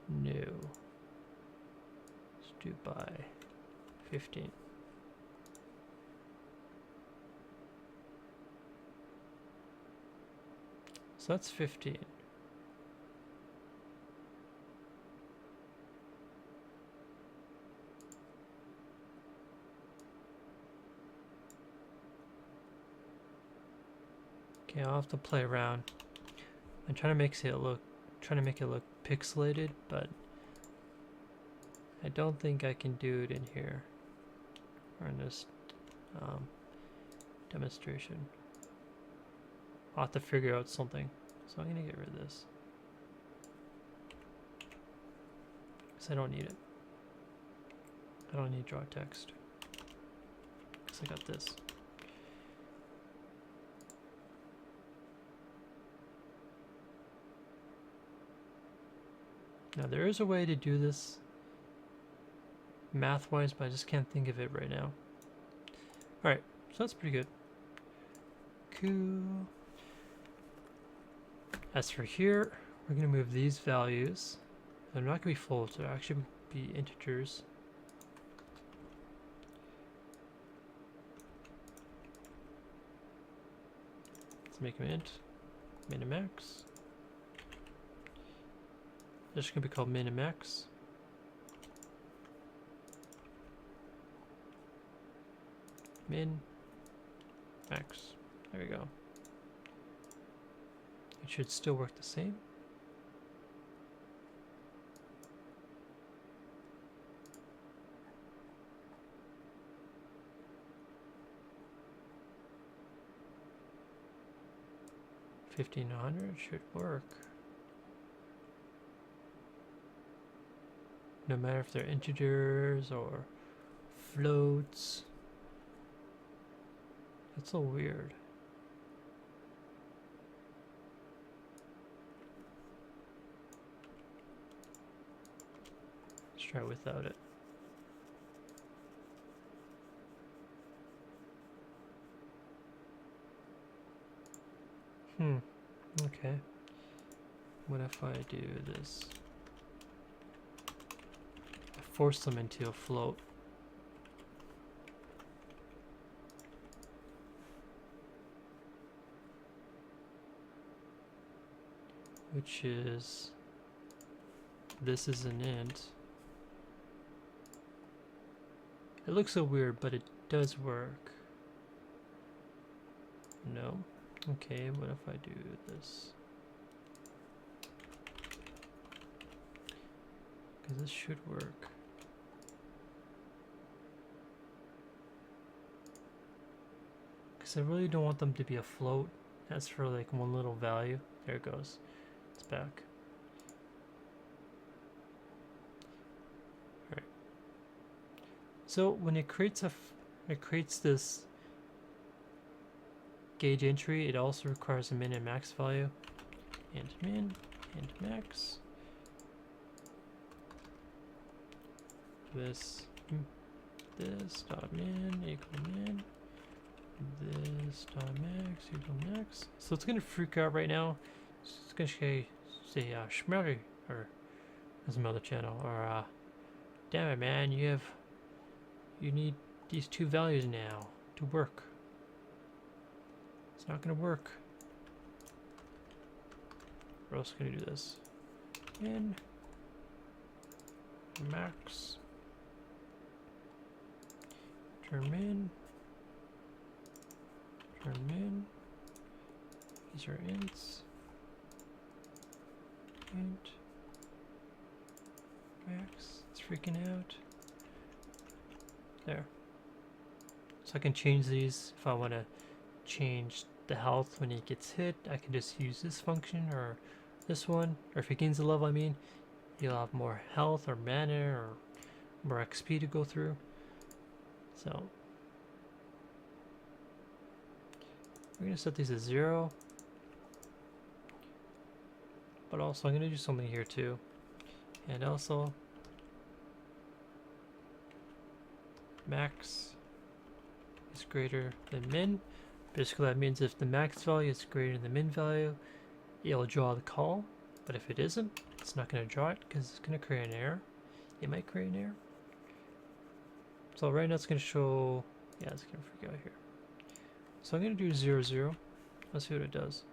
S1: No. Let's do it by 15. So that's 15. Okay, I'll have to play around. I'm trying to make it look pixelated, but I don't think I can do it in here or in this demonstration. I'll have to figure out something. So I'm gonna get rid of this because I don't need it. I don't need draw text because I got this. Now there is a way to do this math-wise, but I just can't think of it right now. Alright, so that's pretty good. Cool. As for here, we're going to move these values. They're not going to be floats, they'll actually be integers. Let's make them int, min and max. This is going to be called min and max. min, max. There we go. It should still work the same. $1,500 should work. No matter if they're integers or floats. That's so weird. Let's try without it. Okay. What if I do this? I force them into a float. Which is, this is an int. It looks so weird, but it does work. No. Okay, what if I do this? Because this should work. Because I really don't want them to be a float. That's for like one little value. There it goes. It's back. Alright. So when it creates it creates this gauge entry, it also requires a min and max value. And min and max. This dot min equal min. This dot max equal max. So it's gonna freak out right now. It's gonna say Schmelly, or there's another channel, or damn it, man, you need these two values now to work. It's not gonna work. We're also gonna do this. Min max. Turn min. Turn min. These are ints. Int. Max. It's freaking out. There. So I can change these if I want to change the health when he gets hit. I can just use this function or this one. Or if he gains a level, I mean, he'll have more health or mana or more XP to go through. So we're gonna set these as 0. But also I'm gonna do something here too. And also max is greater than min. Basically that means if the max value is greater than the min value, it'll draw the call. But if it isn't, it's not gonna draw it because it's gonna create an error. It might create an error. So right now it's gonna show, yeah, it's gonna freak out here. So I'm gonna do 0, 0. Let's see what it does.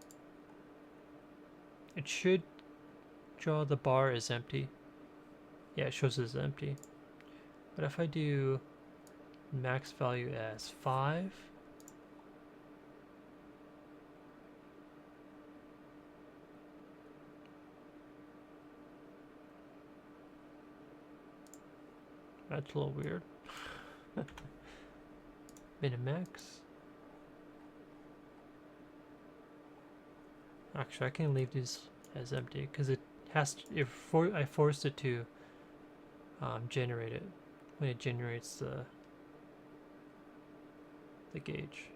S1: It should draw the bar as empty. Yeah, it shows it as empty. But if I do max value as 5, that's a little weird. Min and max. Actually, I can leave these as empty because it has to, I forced it to generate it when it generates the gauge.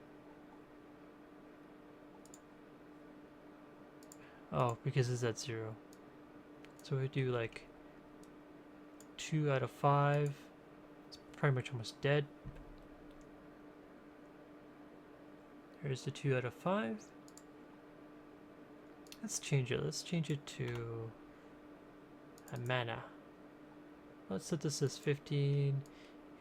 S1: Oh, because it's at 0. So we do like 2 out of 5. It's pretty much almost dead. Here's the 2 out of 5. Let's change it. Let's change it to a mana. Let's set this as 15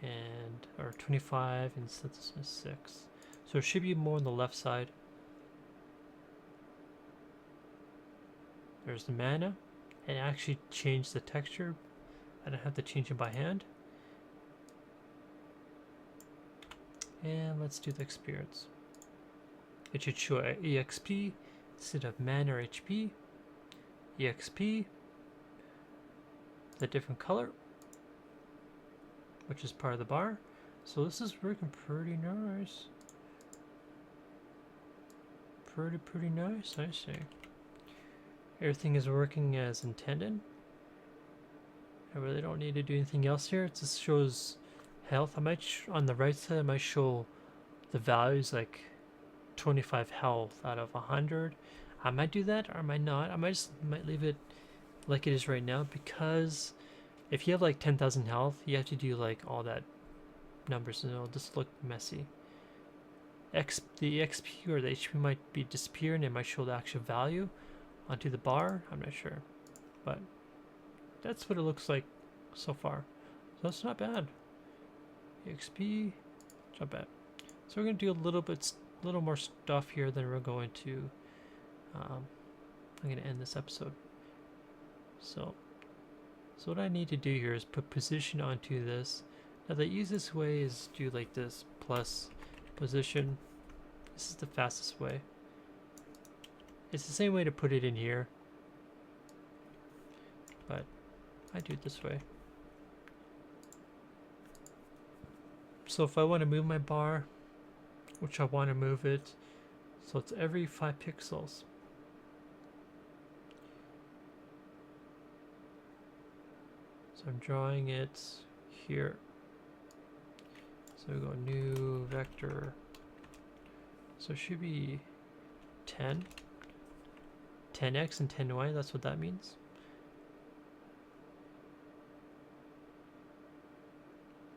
S1: and or 25 and set this as 6. So it should be more on the left side. There's the mana. And actually change the texture. I don't have to change it by hand. And let's do the experience. It should show EXP instead of mana or HP. EXP, the different color, which is part of the bar. So this is working pretty nice. Pretty nice, I say. Everything is working as intended. I really don't need to do anything else here. It just shows health. I might, on the right side, I might show the values like 25 health out of 100. I might do that or I might not. I might leave it like it is right now, because if you have like 10,000 health, you have to do like all that numbers and it'll just look messy. The XP or the HP might be disappearing. It might show the actual value onto the bar. I'm not sure, but that's what it looks like so far. So that's not bad. XP, not bad. So we're gonna do a little more stuff here. Then we're going to. I'm gonna end this episode. So what I need to do here is put position onto this. Now the easiest way is do like this plus position. This is the fastest way. It's the same way to put it in here, but I do it this way. So if I want to move my bar, which I want to move it, so it's every 5 pixels. So I'm drawing it here. So we go new vector. So it should be 10x and 10y, that's what that means.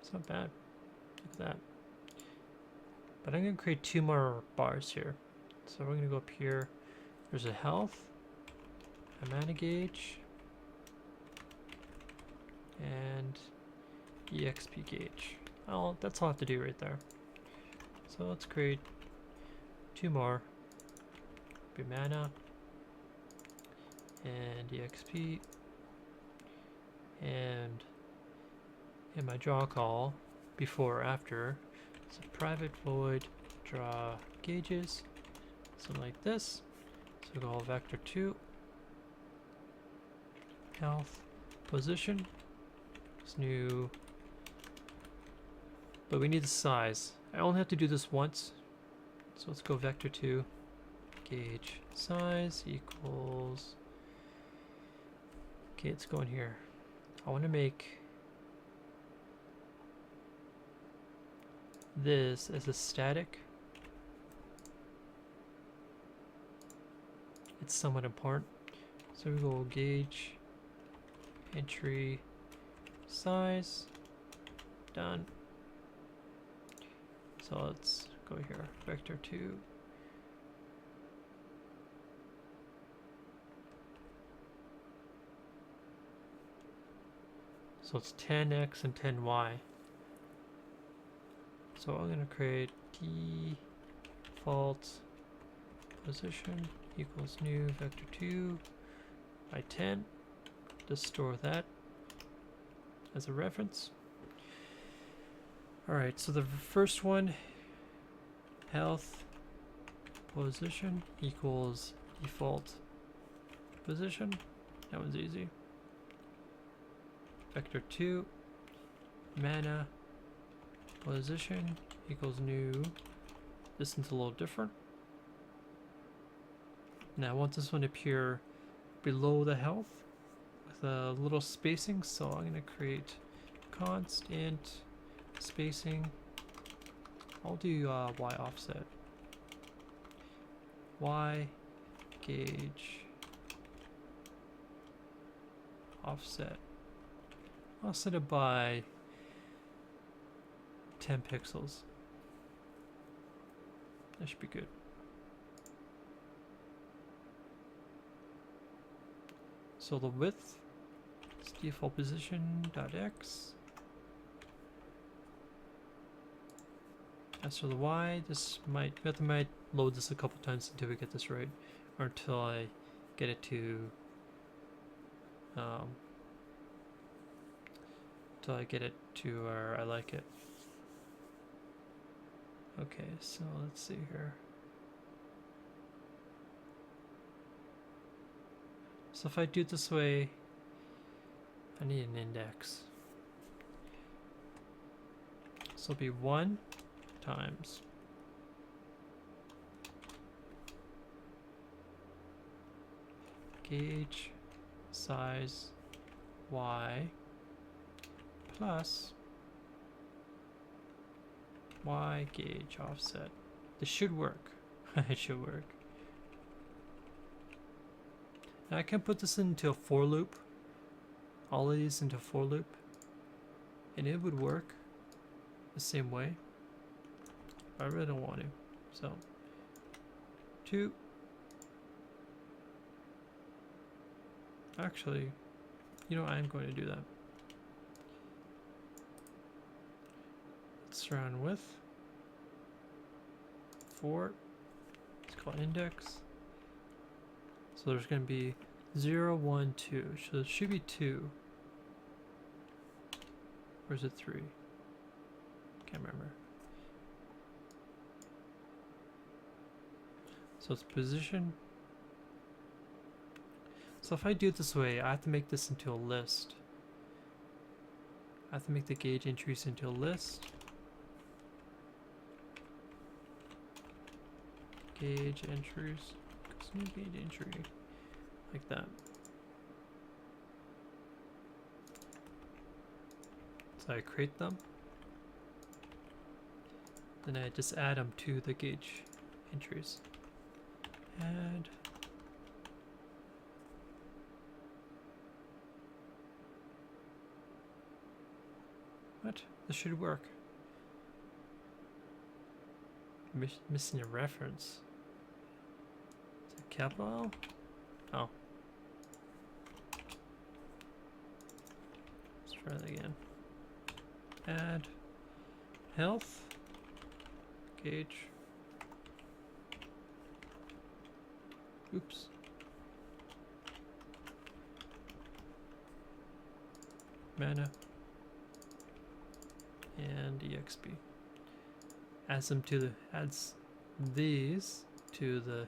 S1: It's not bad. Look at that. But I'm going to create 2 more bars here. So we're going to go up here. There's a health, a mana gauge, and EXP gauge. Oh, that's all I have to do right there. So let's create 2 more. Be mana and EXP, and in my draw call before or after, it's a private void draw gauges, something like this. So we go vector 2 health position. It's new, but we need the size. I only have to do this once, so let's go vector 2 gauge size equals. Okay, let's go in here. I want to make this as a static. It's somewhat important. So we go gauge entry size, done. So let's go here, vector 2. So it's 10x and 10y. So I'm going to create default position equals new vector 2 by 10. Just store that as a reference. Alright, so the first one, health position equals default position. That one's easy. Vector 2 mana position equals new. This one's a little different. Now I want this one to appear below the health with a little spacing, so I'm going to create constant spacing. I'll do y offset. Y gauge offset. I'll set it by 10 pixels. That should be good. So the width is default position dot x. As for the y, this might load this a couple times until we get this right, or until I get it to where I like it. Okay, so let's see here. So if I do it this way, I need an index. So it'll be 1 times gauge size y plus y gauge offset. This should work. It should work. Now I can put this into a for loop. All of these into a for loop. And it would work the same way. But I really don't want to. So 2. Actually, you know, I'm going to do that. Let's run with 4. Let's call it index. So there's going to be 0, 1, 2. So it should be 2. Or is it 3? Can't remember. So it's position. So if I do it this way, I have to make this into a list. I have to make the gauge entries into a list. Gauge entries. New gauge entry. Like that. So I create them. Then I just add them to the gauge entries. Add. What? This should work. Missing a reference. Is it capital L? Oh. Let's try that again. Add health gauge. Oops. Mana and exp. Adds these to the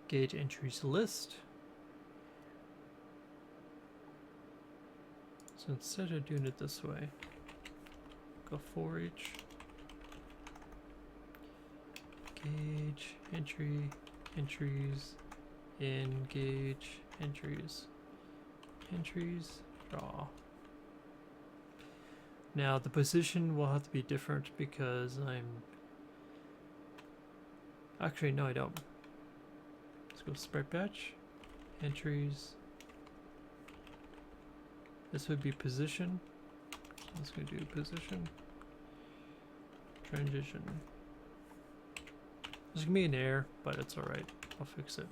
S1: gauge entries list. So instead of doing it this way, go for each gauge entries in gauge entries draw. Now the position will have to be different because actually no, I don't. Let's go sprite batch entries. This would be position. Let's go do position transition. There's gonna be an error, but it's alright. I'll fix it.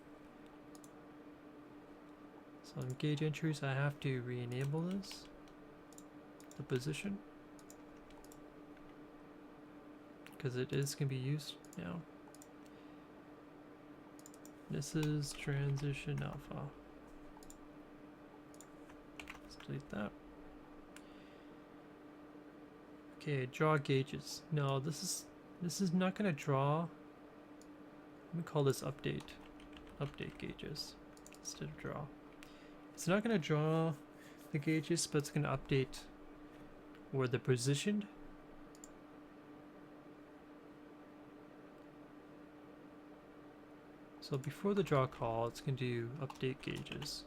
S1: So in gauge entries, I have to re-enable this, the position, because it is going to be used now. This is transition alpha. Let's delete that. Okay, draw gauges. No, this is not going to draw. Let me call this update gauges instead of draw. It's not going to draw the gauges, but it's going to update where they're positioned. So before the draw call, it's going to do update gauges.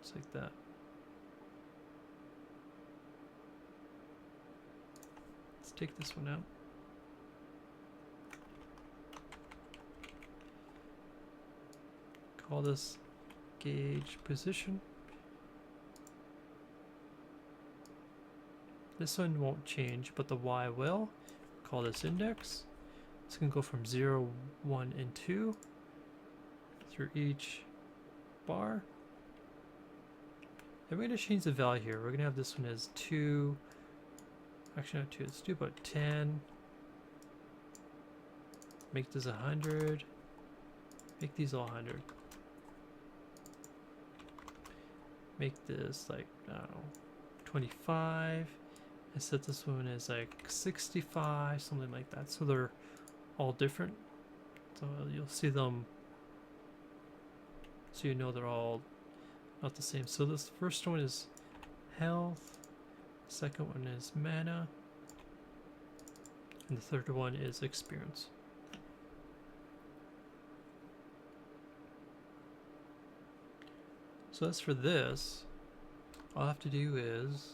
S1: Just like that. Let's take this one out. Call this gauge position. This one won't change, but the Y will. Call this index. It's going to go from 0, 1, and 2 through each bar. And we're going to change the value here. We're going to have this one as 2. Actually, not 2. Let's do about 10. Make this 100. Make these all 100. Make this like, I don't know, 25. I set this one as like 65, something like that. So they're all different. So you'll see them, so you know they're all not the same. So this first one is health, second one is mana, and the third one is experience. So as for this, all I have to do is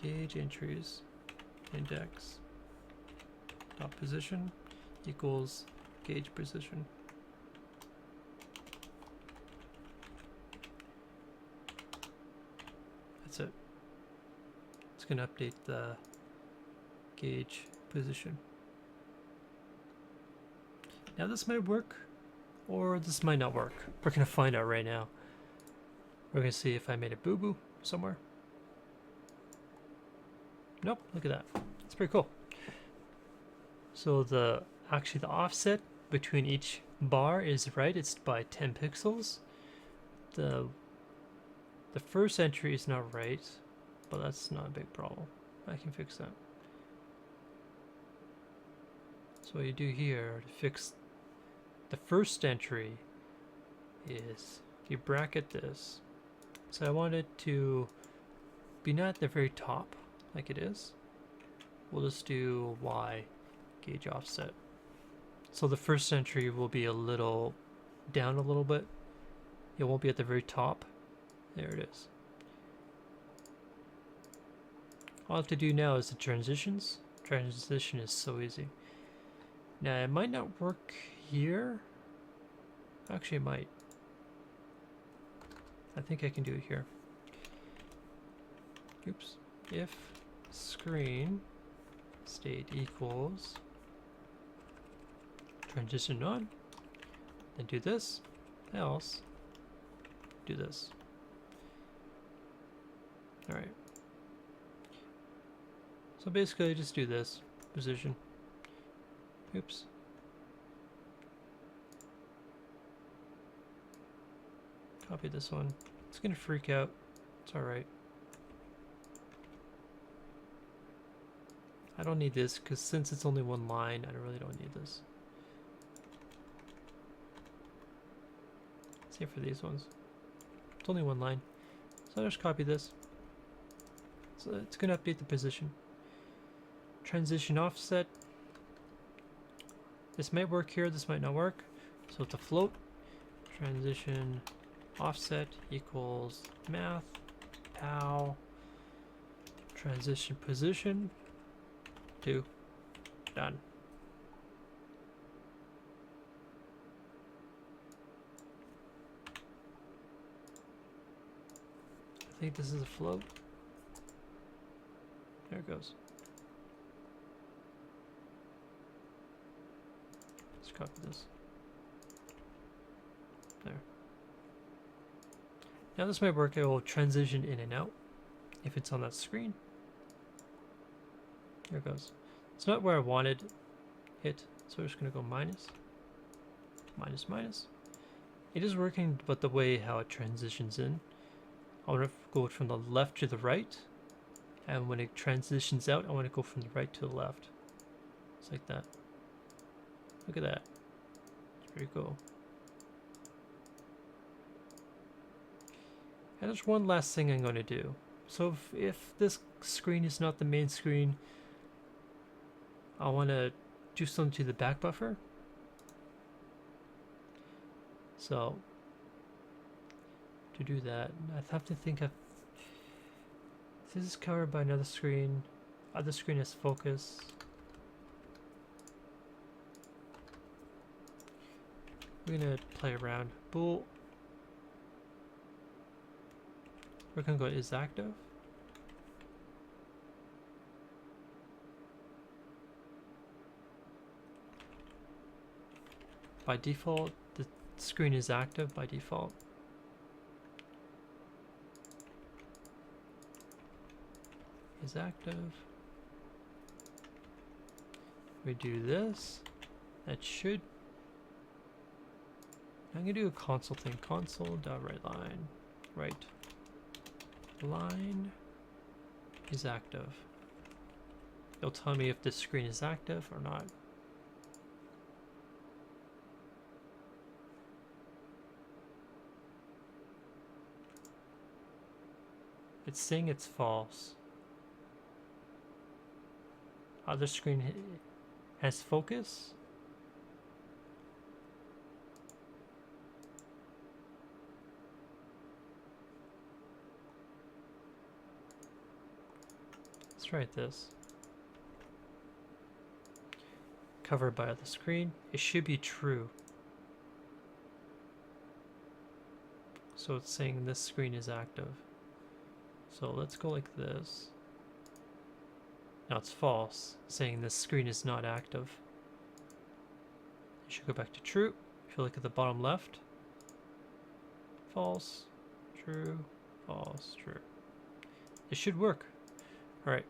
S1: gauge entries, index, dot position equals gauge position. That's it. It's going to update the gauge position. Now this might work, or this might not work. We're going to find out right now. We're going to see if I made a boo-boo somewhere. Nope, look at that. It's pretty cool. So actually the offset between each bar is right. It's by 10 pixels. The first entry is not right, but that's not a big problem. I can fix that. So what you do here to fix the first entry is you bracket this. So I want it to be not at the very top like it is. We'll just do Y gauge offset. So the first entry will be a little down a little bit. It won't be at the very top. There it is. All I have to do now is the transitions. Transition is so easy. Now it might not work here. Actually it might. I think I can do it here. Oops. If screen state equals transition on, then do this, else do this. Alright. So basically just do this position. Oops. Copy this one. It's gonna freak out. It's alright. I don't need this because since it's only one line, I really don't need this. Same for these ones. It's only one line. So I'll just copy this. So it's going to update the position. Transition offset. This might work here, this might not work. So it's a float. Transition offset equals math, pow, transition position, 2, done. I think this is a float. There it goes. Let's copy this. There. Now this might work. It will transition in and out if it's on that screen. There it goes. It's not where I wanted it, so we're just going to go minus, minus, minus. It is working, but the way how it transitions in, I want to go from the left to the right, and when it transitions out, I want to go from the right to the left. It's like that. Look at that. It's pretty cool. And there's one last thing I'm going to do. So if this screen is not the main screen, I want to do something to the back buffer. So to do that, I have to think of, this is covered by another screen. Other screen has focus. We're gonna play around. Bool. We're gonna go is active. By default, the screen is active by default. Is active. We do this. That should. I'm gonna do a console thing. Console.WriteLine. Right line. is active. It'll tell me if this screen is active or not. It's saying it's false. Other screen has focus. Let's try this. Covered by the screen. It should be true. So it's saying this screen is active. So let's go like this. Now it's false, saying this screen is not active. You should go back to true. If you look at the bottom left, false, true, false, true. It should work. All right.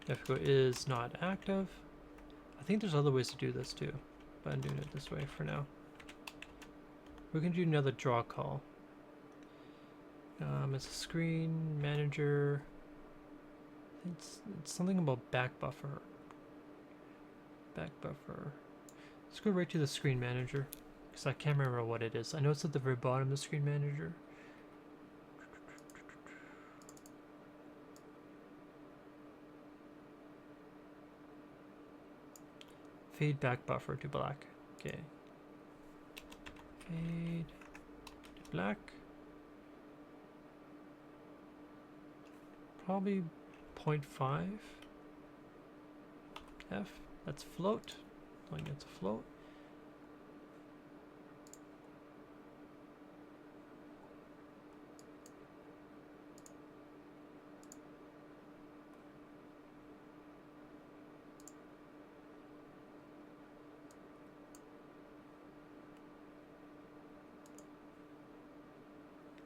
S1: Difficult is not active. I think there's other ways to do this too, but I'm doing it this way for now. We're gonna do another draw call. It's a screen manager. I think it's something about back buffer. Back buffer. Let's go right to the screen manager because I can't remember what it is. I know it's at the very bottom of the screen manager. Fade back buffer to black. Okay. Fade to black. Probably 0.5 F. That's float. Telling it's a float.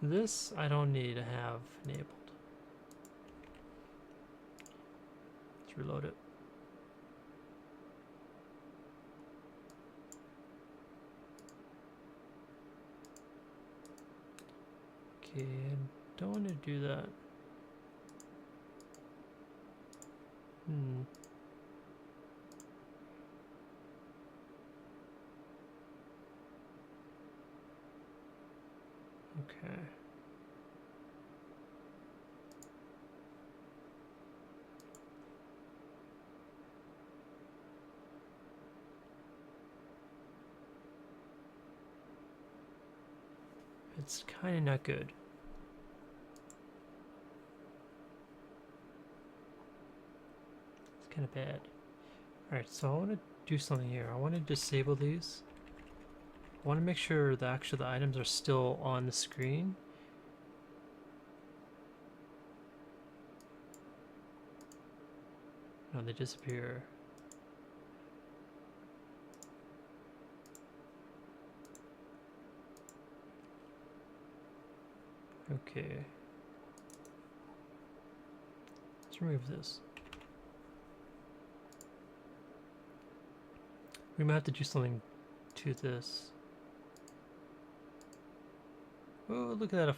S1: This I don't need to have enabled. Let's reload it. Okay, I don't want to do that. Okay. It's kind of not good. It's kind of bad. Alright, so I want to do something here. I want to disable these. I want to make sure that actually the items are still on the screen. No, they disappear. Okay. Let's remove this. We might have to do something to this. Oh, look at that, a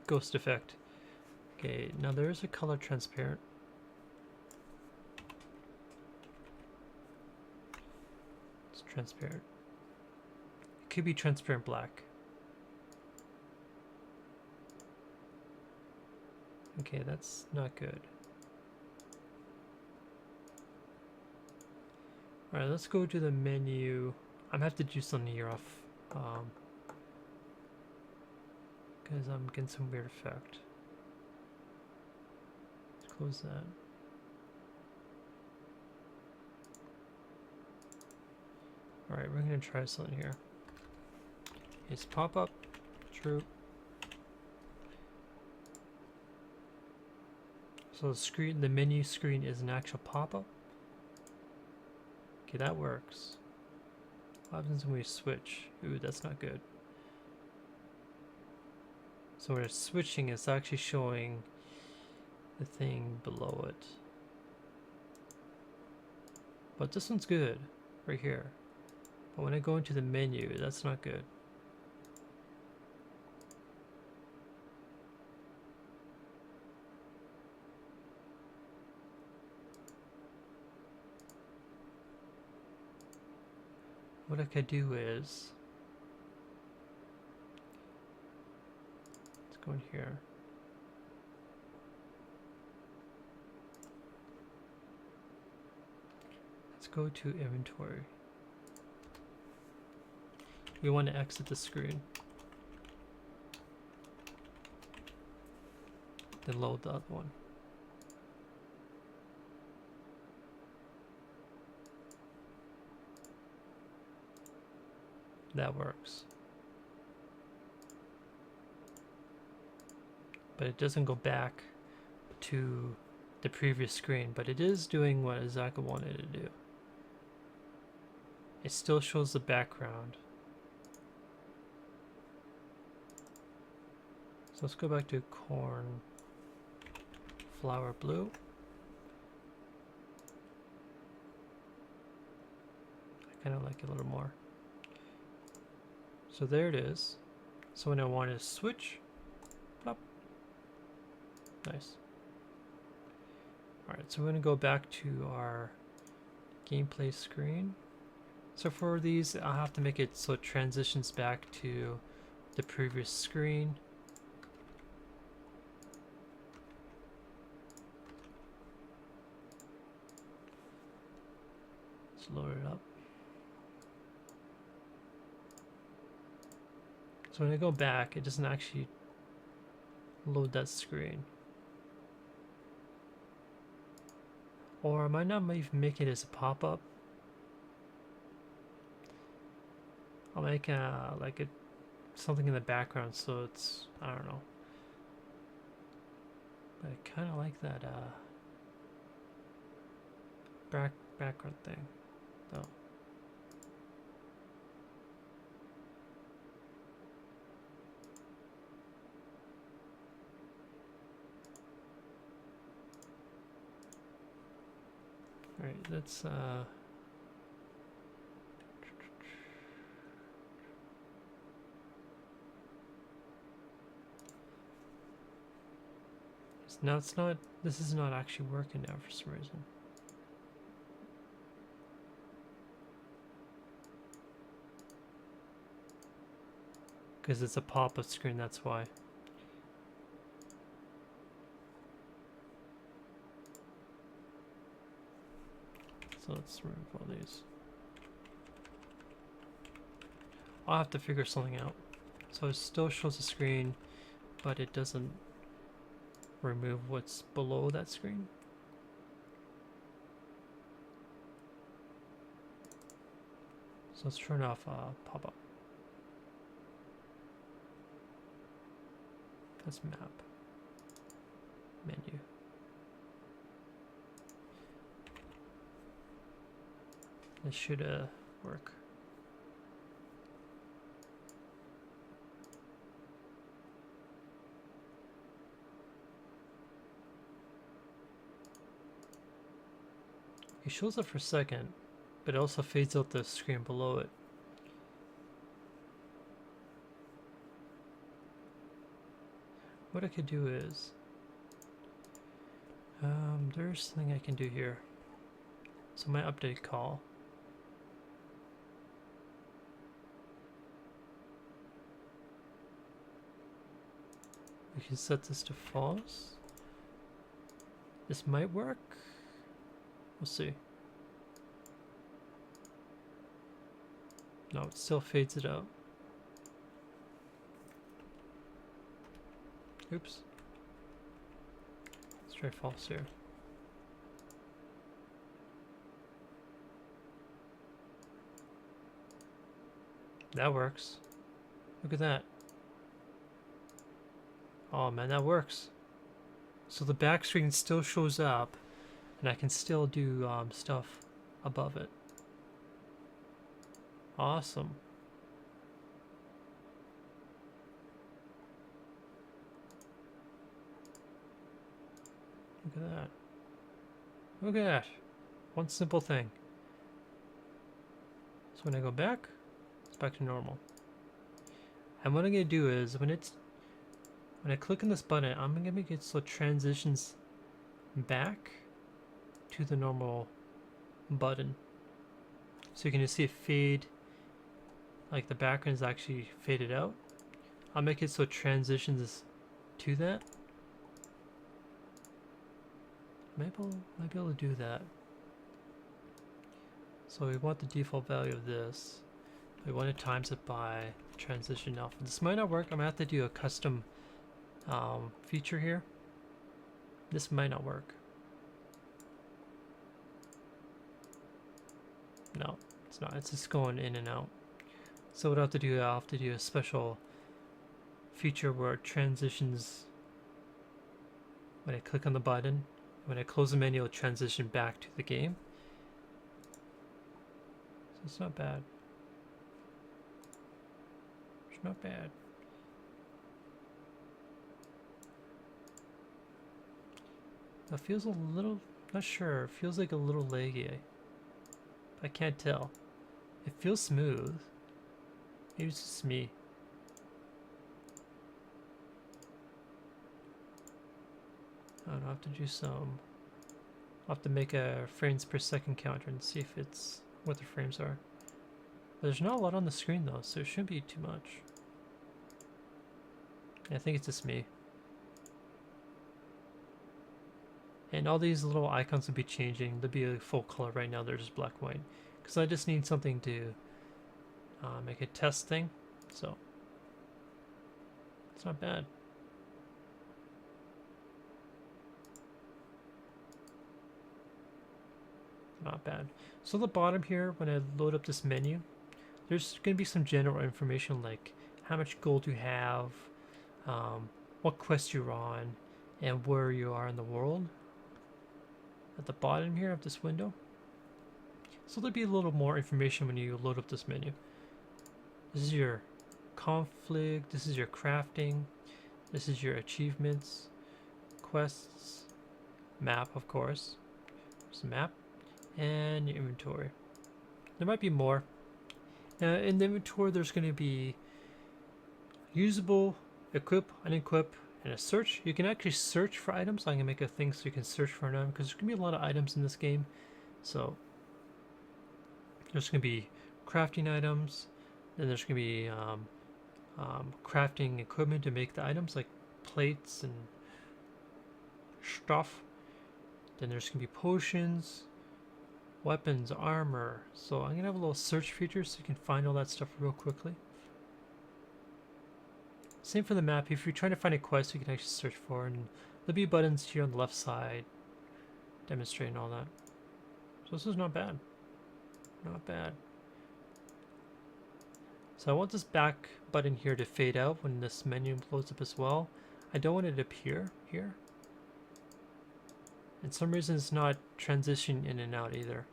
S1: ghost effect. Okay, now there is a color transparent. It's transparent. It could be transparent black. Okay, that's not good. Alright, let's go to the menu. I'm gonna have to do something here off. Because I'm getting some weird effect. Let's close that. Alright, we're gonna try something here. It's pop up. True. So the screen, the menu screen is an actual pop-up. Okay, that works. What happens when we switch? Ooh, that's not good. So when it's switching, it's actually showing the thing below it. But this one's good, right here. But when I go into the menu, that's not good. what I could do is, let's go in here. Let's go to inventory. We want to exit the screen. Then load the other one. That works. But it doesn't go back to the previous screen, but it is doing what Azaka wanted to do. It still shows the background. So let's go back to corn flower blue. I kind of like it a little more. So there it is. So when I want to switch, plop. Nice. Alright, so we're going to go back to our gameplay screen. So for these, I'll have to make it so it transitions back to the previous screen. Let's load it up. So when I go back, it doesn't actually load that screen. Or I might not even make it as a pop-up. I'll make like something in the background so it's, I don't know. But I kind of like that background thing, though. Alright, let's now it's not, this is not actually working now for some reason. Because it's a pop-up screen, that's why. So let's remove all these. I'll have to figure something out. So it still shows the screen, but it doesn't remove what's below that screen. So let's turn off pop-up. That's map. Menu. This should work. It shows up for a second, but it also fades out the screen below it. What I could do is, there's something I can do here. So my update call. We can set this to false. This might work. We'll see. No, it still fades it out. Oops. Let's try false here. That works. Look at that. Oh man, that works. So the back screen still shows up, and I can still do stuff above it. Awesome. Look at that. Look at that. One simple thing. So when I go back, it's back to normal. And what I'm going to do is, when I click on this button, I'm going to make it so it transitions back to the normal button. So you can just see it fade like the background is actually faded out. I'll make it so it transitions to that. Maybe might be able to do that. So we want the default value of this. We want to times it by transition alpha. This might not work. I'm gonna have to do a custom feature here. This might not work. No, it's not. It's just going in and out. So what I have to do, I'll have to do a special feature where it transitions when I click on the button. When I close the menu, it'll transition back to the game. So it's not bad. It's not bad. It feels a little, not sure, it feels like a little laggy. I can't tell. It feels smooth. Maybe it's just me. I'll have to do some. I'll have to make a frames per second counter and see if it's what the frames are. There's not a lot on the screen though, so it shouldn't be too much. I think it's just me. And all these little icons will be changing. They'll be a full color. Right now they're just black and white. Because I just need something to make a test thing. So it's not bad. Not bad. So the bottom here, when I load up this menu, there's going to be some general information like how much gold you have, what quest you're on, and where you are in the world. At the bottom here of this window. So there'll be a little more information when you load up this menu. This is your conflict, this is your crafting, this is your achievements, quests, map of course, there's a map, and your inventory. There might be more. In the inventory there's going to be usable, equip, unequip, and a search. You can actually search for items. I'm going to make a thing so you can search for an item because there's going to be a lot of items in this game. So there's going to be crafting items, then there's going to be crafting equipment to make the items like plates and stuff. Then there's going to be potions, weapons, armor. So I'm going to have a little search feature so you can find all that stuff real quickly. Same for the map. If you're trying to find a quest, you can actually search for, and there'll be buttons here on the left side demonstrating all that. So this is not bad. Not bad. So I want this back button here to fade out when this menu loads up as well. I don't want it to appear here. And some reason it's not transitioning in and out either.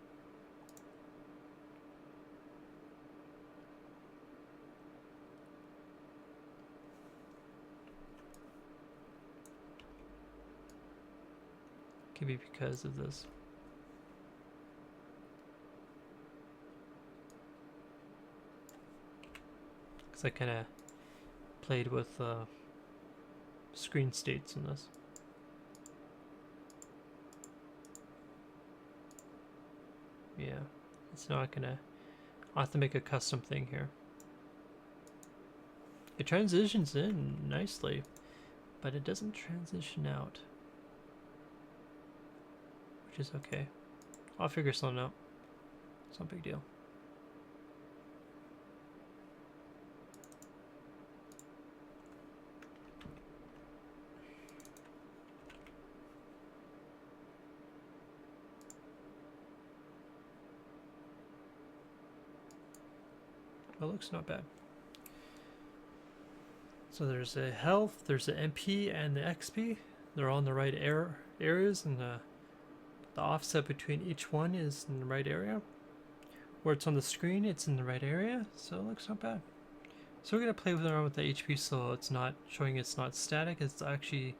S1: Could be because of this. Because I kind of played with screen states in this. Yeah, it's not gonna. I'll have to make a custom thing here. It transitions in nicely, but it doesn't transition out. Which is okay. I'll figure something out. It's not a big deal. Well, it looks not bad. So there's a health, there's the MP and the XP. They're all in the right areas, and the offset between each one is in the right area. Where it's on the screen, it's in the right area, so it looks not bad. So we're going to play around with the HP so it's not showing it's not static, it's actually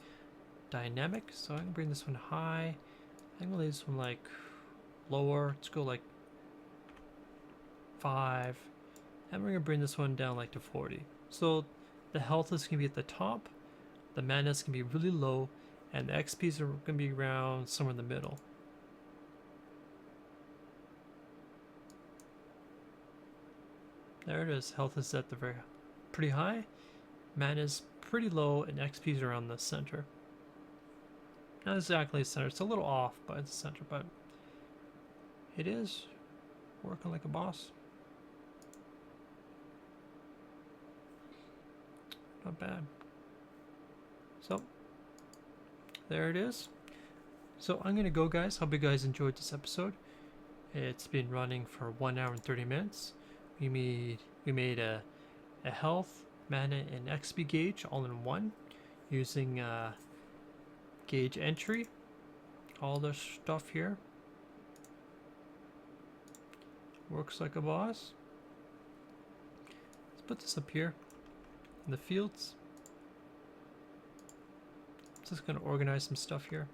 S1: dynamic. So I can bring this one high. I'm going to leave this one like lower. Let's go like 5. And we're going to bring this one down like to 40. So the health is going to be at the top, the mana is going to be really low, and the XPs are going to be around somewhere in the middle. There it is. Health is at the very pretty high. Mana is pretty low, and XP is around the center. Not exactly the center. It's a little off by the center, but it is working like a boss. Not bad. So, there it is. So I'm going to go, guys. Hope you guys enjoyed this episode. It's been running for 1 hour and 30 minutes. We made a health, mana, and XP gauge all in one using gauge entry. All this stuff here. Works like a boss. Let's put this up here in the fields. Just going to organize some stuff here.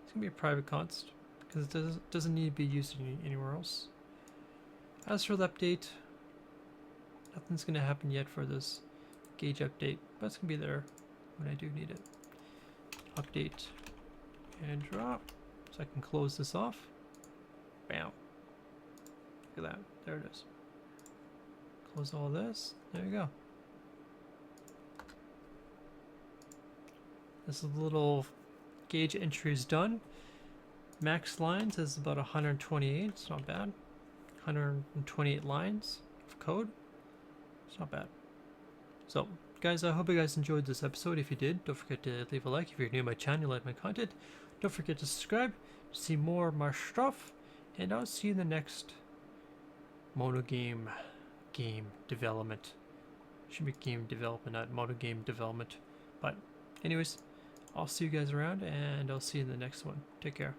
S1: It's going to be a private const because it doesn't need to be used anywhere else. As for the update, nothing's going to happen yet for this gauge update, but it's going to be there when I do need it. Update and drop. So I can close this off. Bam. Look at that. There it is. Close all this. There you go. This little gauge entry is done. Max lines is about 128. It's not bad. 128 lines of code. It's not bad. So, guys, I hope you guys enjoyed this episode. If you did, don't forget to leave a like. If you're new to my channel, you like my content, don't forget to subscribe to see more of my stuff. And I'll see you in the next MonoGame game development. Should be game development, not MonoGame development. But anyways, I'll see you guys around, and I'll see you in the next one. Take care.